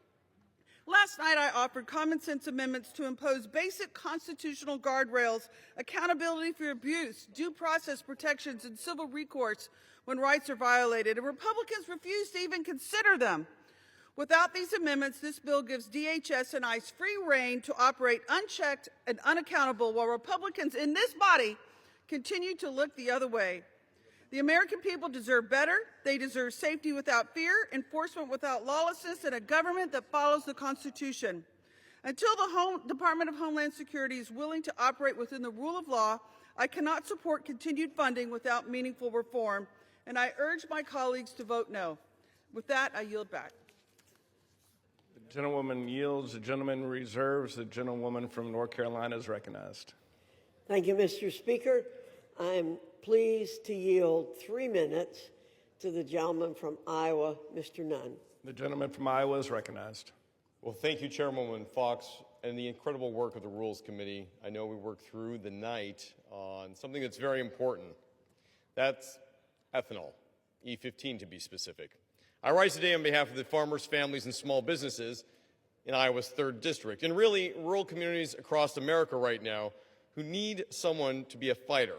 Last night, I offered common sense amendments to impose basic constitutional guardrails, accountability for abuse, due process protections, and civil recourse when rights are violated, and Republicans refused to even consider them. Without these amendments, this bill gives DHS and ICE free rein to operate unchecked and unaccountable, while Republicans in this body continue to look the other way. The American people deserve better. They deserve safety without fear, enforcement without lawlessness, and a government that follows the Constitution. Until the Department of Homeland Security is willing to operate within the rule of law, I cannot support continued funding without meaningful reform, and I urge my colleagues to vote no. With that, I yield back. The gentlewoman yields. The gentleman reserves. The gentlewoman from North Carolina is recognized. Thank you, Mr. Speaker. I am pleased to yield 3 minutes to the gentleman from Iowa, Mr. Nunn. The gentleman from Iowa is recognized. Well, thank you, Chairwoman Fox, and the incredible work of the Rules Committee. I know we worked through the night on something that's very important. That's ethanol, E15 to be specific. I rise today on behalf of the farmers, families, and small businesses in Iowa's 3rd District, and really rural communities across America right now who need someone to be a fighter.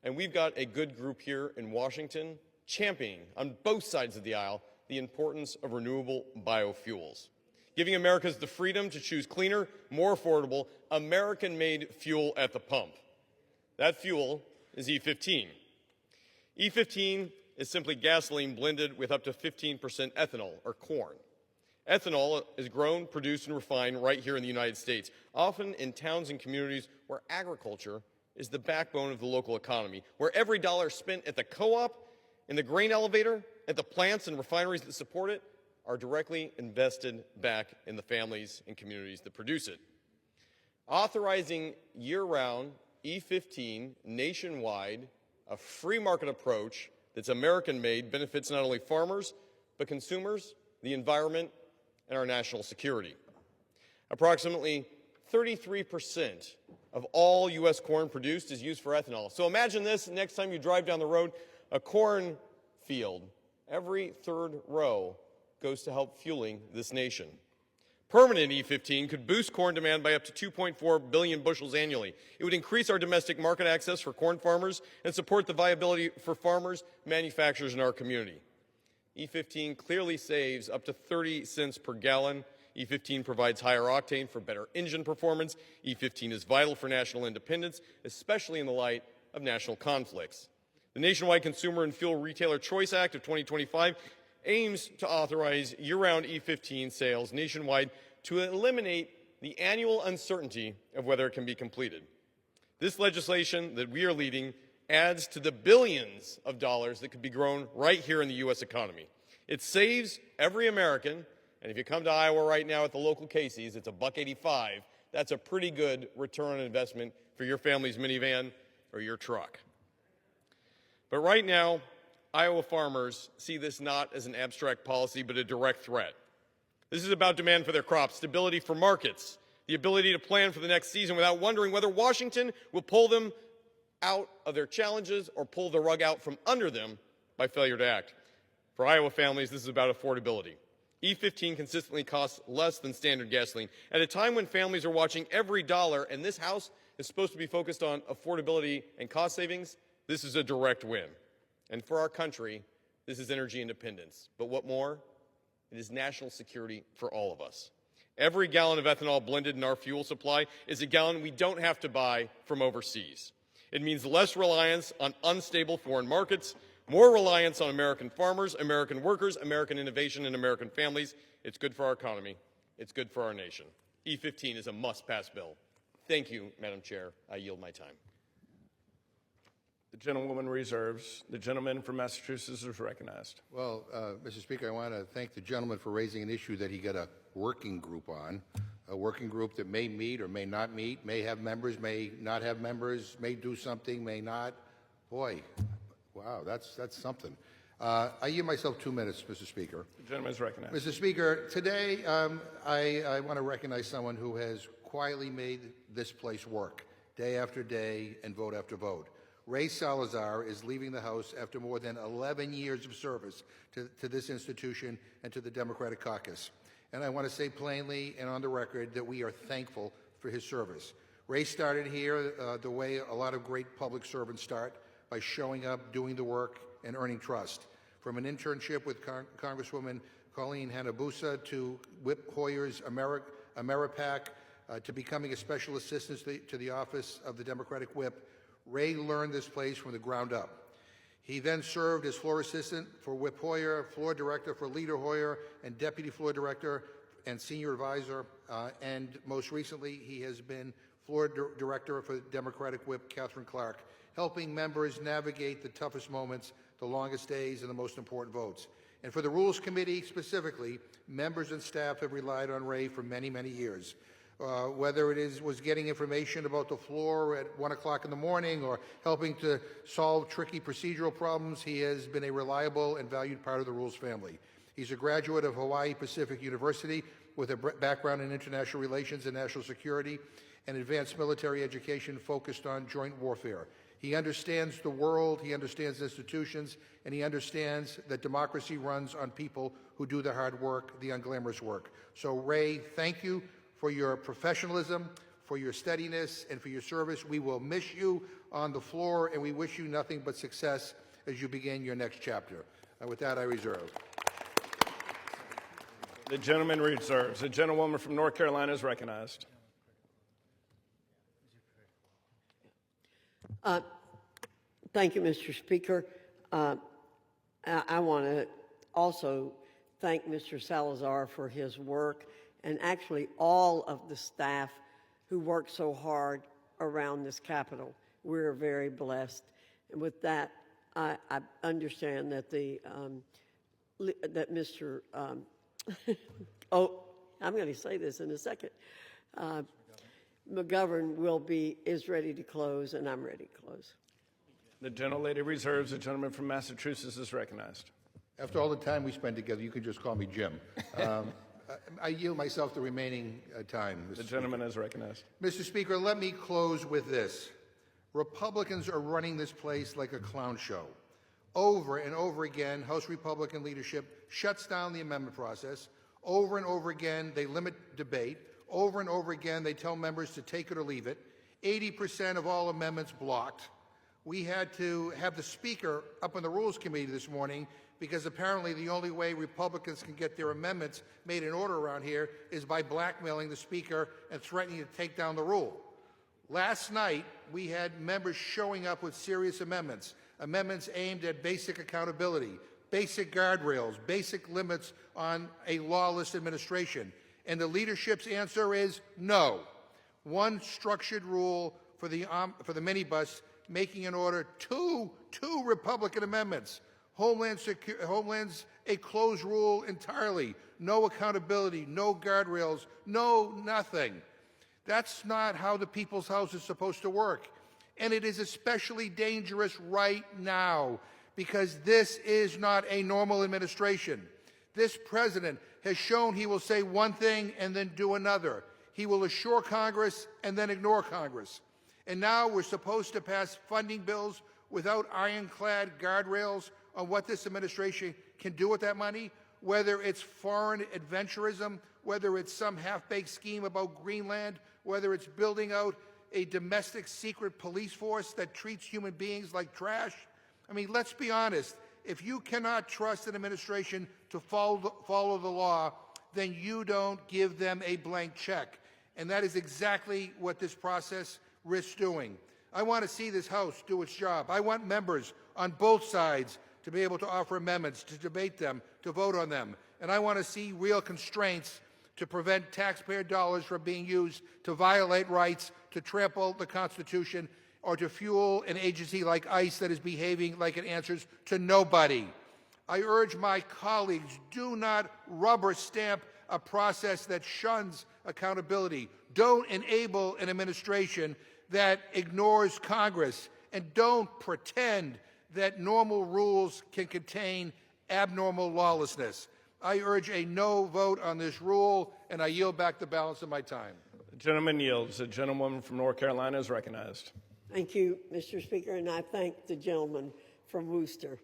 And we've got a good group here in Washington championing on both sides of the aisle the importance of renewable biofuels, giving Americans the freedom to choose cleaner, more affordable, American-made fuel at the pump. That fuel is E15. E15 is simply gasoline blended with up to 15% ethanol, or corn. Ethanol is grown, produced, and refined right here in the United States, often in towns and communities where agriculture is the backbone of the local economy, where every dollar spent at the co-op, in the grain elevator, at the plants and refineries that support it, are directly invested back in the families and communities that produce it. Authorizing year-round E15 nationwide, a free market approach that's American-made, benefits not only farmers, but consumers, the environment, and our national security. Approximately 33% of all U.S. corn produced is used for ethanol. So imagine this, next time you drive down the road, a corn field, every 3rd row goes to help fueling this nation. Permanent E15 could boost corn demand by up to 2.4 billion bushels annually. It would increase our domestic market access for corn farmers and support the viability for farmers, manufacturers in our community. E15 clearly saves up to 30 cents per gallon. E15 provides higher octane for better engine performance. E15 is vital for national independence, especially in the light of national conflicts. The Nationwide Consumer and Fuel Retailer Choice Act of 2025 aims to authorize year-round E15 sales nationwide to eliminate the annual uncertainty of whether it can be completed. This legislation that we are leading adds to the billions of dollars that could be grown right here in the U.S. economy. It saves every American, and if you come to Iowa right now at the local Casey's, it's $1.85. That's a pretty good return on investment for your family's minivan or your truck. But right now, Iowa farmers see this not as an abstract policy, but a direct threat. This is about demand for their crops, stability for markets, the ability to plan for the next season without wondering whether Washington will pull them out of their challenges or pull the rug out from under them by failure to act. For Iowa families, this is about affordability. E15 consistently costs less than standard gasoline. At a time when families are watching every dollar, and this House is supposed to be focused on affordability and cost savings, this is a direct win. And for our country, this is energy independence. But what more? It is national security for all of us. Every gallon of ethanol blended in our fuel supply is a gallon we don't have to buy from overseas. It means less reliance on unstable foreign markets, more reliance on American farmers, American workers, American innovation, and American families. It's good for our economy. It's good for our nation. E15 is a must-pass bill. Thank you, Madam Chair. I yield my time. The gentlewoman reserves. The gentleman from Massachusetts is recognized. Well, Mr. Speaker, I want to thank the gentleman for raising an issue that he got a working group on, a working group that may meet or may not meet, may have members, may not have members, may do something, may not. Boy, wow, that's something. I give myself 2 minutes, Mr. Speaker. The gentleman is recognized. Mr. Speaker, today I want to recognize someone who has quietly made this place work day after day and vote after vote. Ray Salazar is leaving the House after more than 11 years of service to this institution and to the Democratic caucus. And I want to say plainly and on the record that we are thankful for his service. Ray started here the way a lot of great public servants start, by showing up, doing the work, and earning trust. From an internship with Congresswoman Colleen Hanabusa to Whip Hoyer's Ameripac, to becoming a special assistant to the office of the Democratic Whip, Ray learned this place from the ground up. He then served as floor assistant for Whip Hoyer, floor director for Leader Hoyer, and deputy floor director and senior advisor. And most recently, he has been floor director for Democratic Whip Catherine Clark, helping members navigate the toughest moments, the longest days, and the most important votes. And for the Rules Committee specifically, members and staff have relied on Ray for many, many years. Whether it was getting information about the floor at 1 o'clock in the morning or helping to solve tricky procedural problems, he has been a reliable and valued part of the Rules family. He's a graduate of Hawaii Pacific University with a background in international relations and national security and advanced military education focused on joint warfare. He understands the world, he understands institutions, and he understands that democracy runs on people who do the hard work, the unglamorous work. So, Ray, thank you for your professionalism, for your steadiness, and for your service. We will miss you on the floor, and we wish you nothing but success as you begin your next chapter. And with that, I reserve. The gentleman reserves. The gentlewoman from North Carolina is recognized. Thank you, Mr. Speaker. I want to also thank Mr. Salazar for his work, and actually all of the staff who worked so hard around this Capitol. We're very blessed. And with that, I understand that that Mr. Oh, I'm going to say this in a second. McGovern is ready to close, and I'm ready to close. The gentlelady reserves. The gentleman from Massachusetts is recognized. After all the time we spend together, you can just call me Jim. I yield myself the remaining time. The gentleman is recognized. Mr. Speaker, let me close with this. Republicans are running this place like a clown show. Over and over again, House Republican leadership shuts down the amendment process. Over and over again, they limit debate. Over and over again, they tell members to take it or leave it. 80% of all amendments blocked. We had to have the Speaker up in the Rules Committee this morning because apparently the only way Republicans can get their amendments made in order around here is by blackmailing the Speaker and threatening to take down the rule. Last night, we had members showing up with serious amendments, amendments aimed at basic accountability, basic guardrails, basic limits on a lawless administration. And the leadership's answer is no. One structured rule for the minibus, making in order two Republican amendments. Homeland's a closed rule entirely. No accountability, no guardrails, no nothing. That's not how the People's House is supposed to work. And it is especially dangerous right now because this is not a normal administration. This president has shown he will say one thing and then do another. He will assure Congress and then ignore Congress. And now we're supposed to pass funding bills without ironclad guardrails on what this administration can do with that money, whether it's foreign adventurism, whether it's some half-baked scheme about Greenland, whether it's building out a domestic secret police force that treats human beings like trash. I mean, let's be honest. If you cannot trust an administration to follow the law, then you don't give them a blank check. And that is exactly what this process risks doing. I want to see this House do its job. I want members on both sides to be able to offer amendments, to debate them, to vote on them. And I want to see real constraints to prevent taxpayer dollars from being used to violate rights, to trample the Constitution, or to fuel an agency like ICE that is behaving like it answers to nobody. I urge my colleagues, do not rubber stamp a process that shuns accountability. Don't enable an administration that ignores Congress, and don't pretend that normal rules can contain abnormal lawlessness. I urge a no vote on this rule, and I yield back the balance of my time. The gentleman yields. The gentlewoman from North Carolina is recognized. Thank you, Mr. Speaker, and I thank the gentleman from Worcester.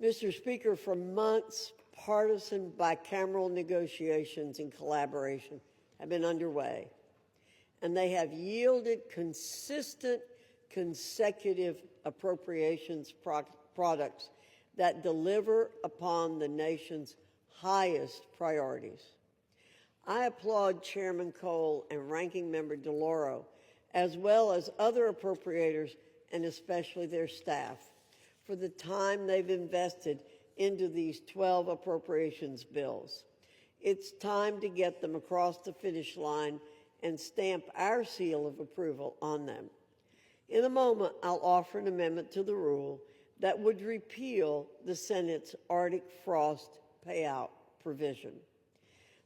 Mr. Speaker, for months, partisan bicameral negotiations and collaboration have been underway, and they have yielded consistent, consecutive appropriations products that deliver upon the nation's highest priorities. I applaud Chairman Cole and Ranking Member DeLauro, as well as other appropriators and especially their staff, for the time they've invested into these 12 appropriations bills. It's time to get them across the finish line and stamp our seal of approval on them. In a moment, I'll offer an amendment to the rule that would repeal the Senate's Arctic frost payout provision.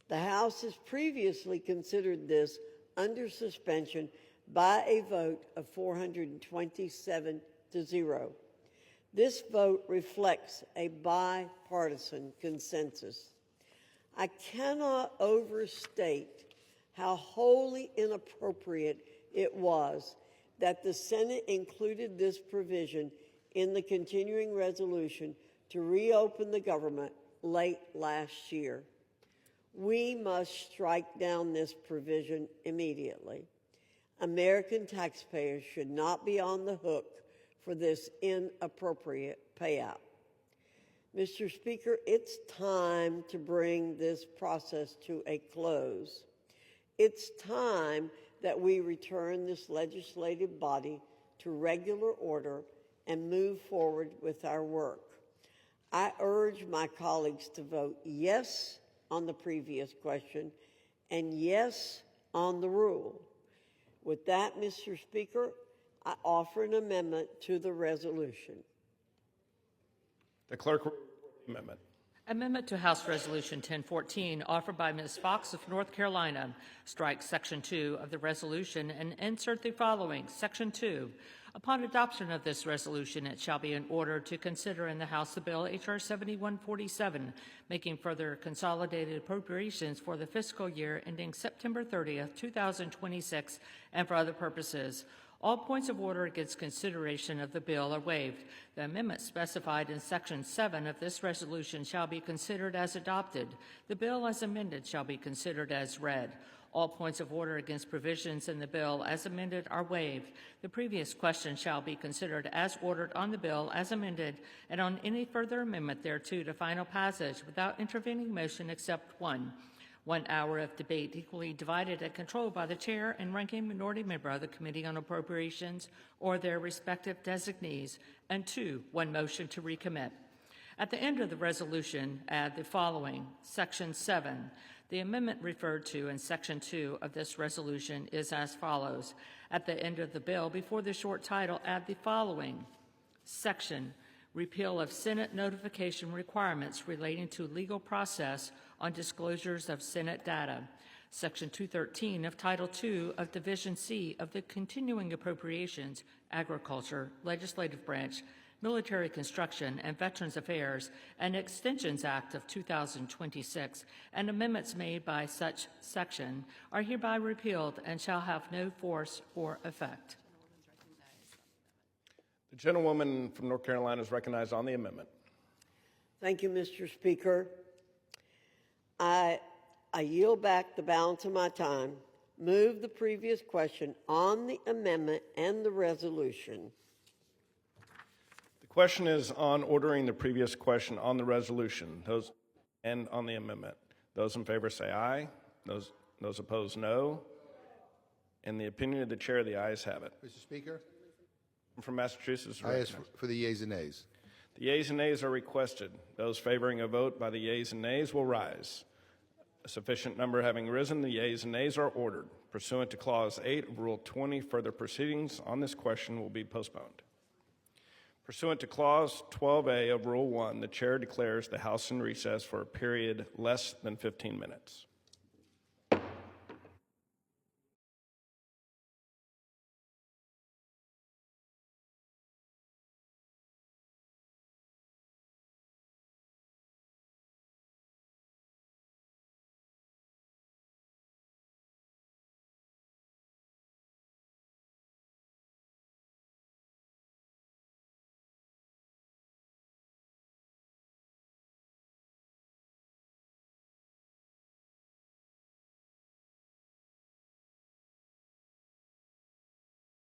The House has previously considered this under suspension by a vote of 427 to 0. This vote reflects a bipartisan consensus. I cannot overstate how wholly inappropriate it was that the Senate included this provision in the continuing resolution to reopen the government late last year. We must strike down this provision immediately. American taxpayers should not be on the hook for this inappropriate payout. Mr. Speaker, it's time to bring this process to a close. It's time that we return this legislative body to regular order and move forward with our work. I urge my colleagues to vote yes on the previous question and yes on the rule. With that, Mr. Speaker, I offer an amendment to the resolution. The clerk will report the amendment. Amendment to House Resolution 1014, offered by Ms. Fox of North Carolina, strike Section 2 of the resolution and insert the following. Section 2. Upon adoption of this resolution, it shall be in order to consider in the House the bill H.R. 7147, making further consolidated appropriations for the fiscal year ending September 30th, 2026, and for other purposes. All points of order against consideration of the bill are waived. The amendment specified in Section 7 of this resolution shall be considered as adopted. The bill as amended shall be considered as read. All points of order against provisions in the bill as amended are waived. The previous question shall be considered as ordered on the bill as amended and on any further amendment thereto to final passage without intervening motion except one. 1 hour of debate equally divided and controlled by the chair and ranking minority member of the Committee on Appropriations or their respective designees, and 2, 1 motion to recommit. At the end of the resolution, add the following. Section 7. The amendment referred to in Section 2 of this resolution is as follows. At the end of the bill, before the short title, add the following section: repeal of Senate notification requirements relating to legal process on disclosures of Senate data. Section 213 of Title II of Division C of the Continuing Appropriations, Agriculture, Legislative Branch, Military Construction, and Veterans Affairs and Extensions Act of 2026, and amendments made by such section are hereby repealed and shall have no force or effect. The gentlewoman from North Carolina is recognized on the amendment. Thank you, Mr. Speaker. I yield back the balance of my time, move the previous question on the amendment and the resolution. The question is on ordering the previous question on the resolution and on the amendment. Those in favor say aye. Those opposed, no. In the opinion of the chair, the ayes have it. Mr. Speaker, From Massachusetts. I ask for the yeas and nays. The yeas and nays are requested. Those favoring a vote by the yeas and nays will rise. A sufficient number having risen, the yeas and nays are ordered. Pursuant to Clause 8 of Rule 20, further proceedings on this question will be postponed. Pursuant to Clause 12A of Rule 1, the chair declares the House in recess for a period less than 15 minutes.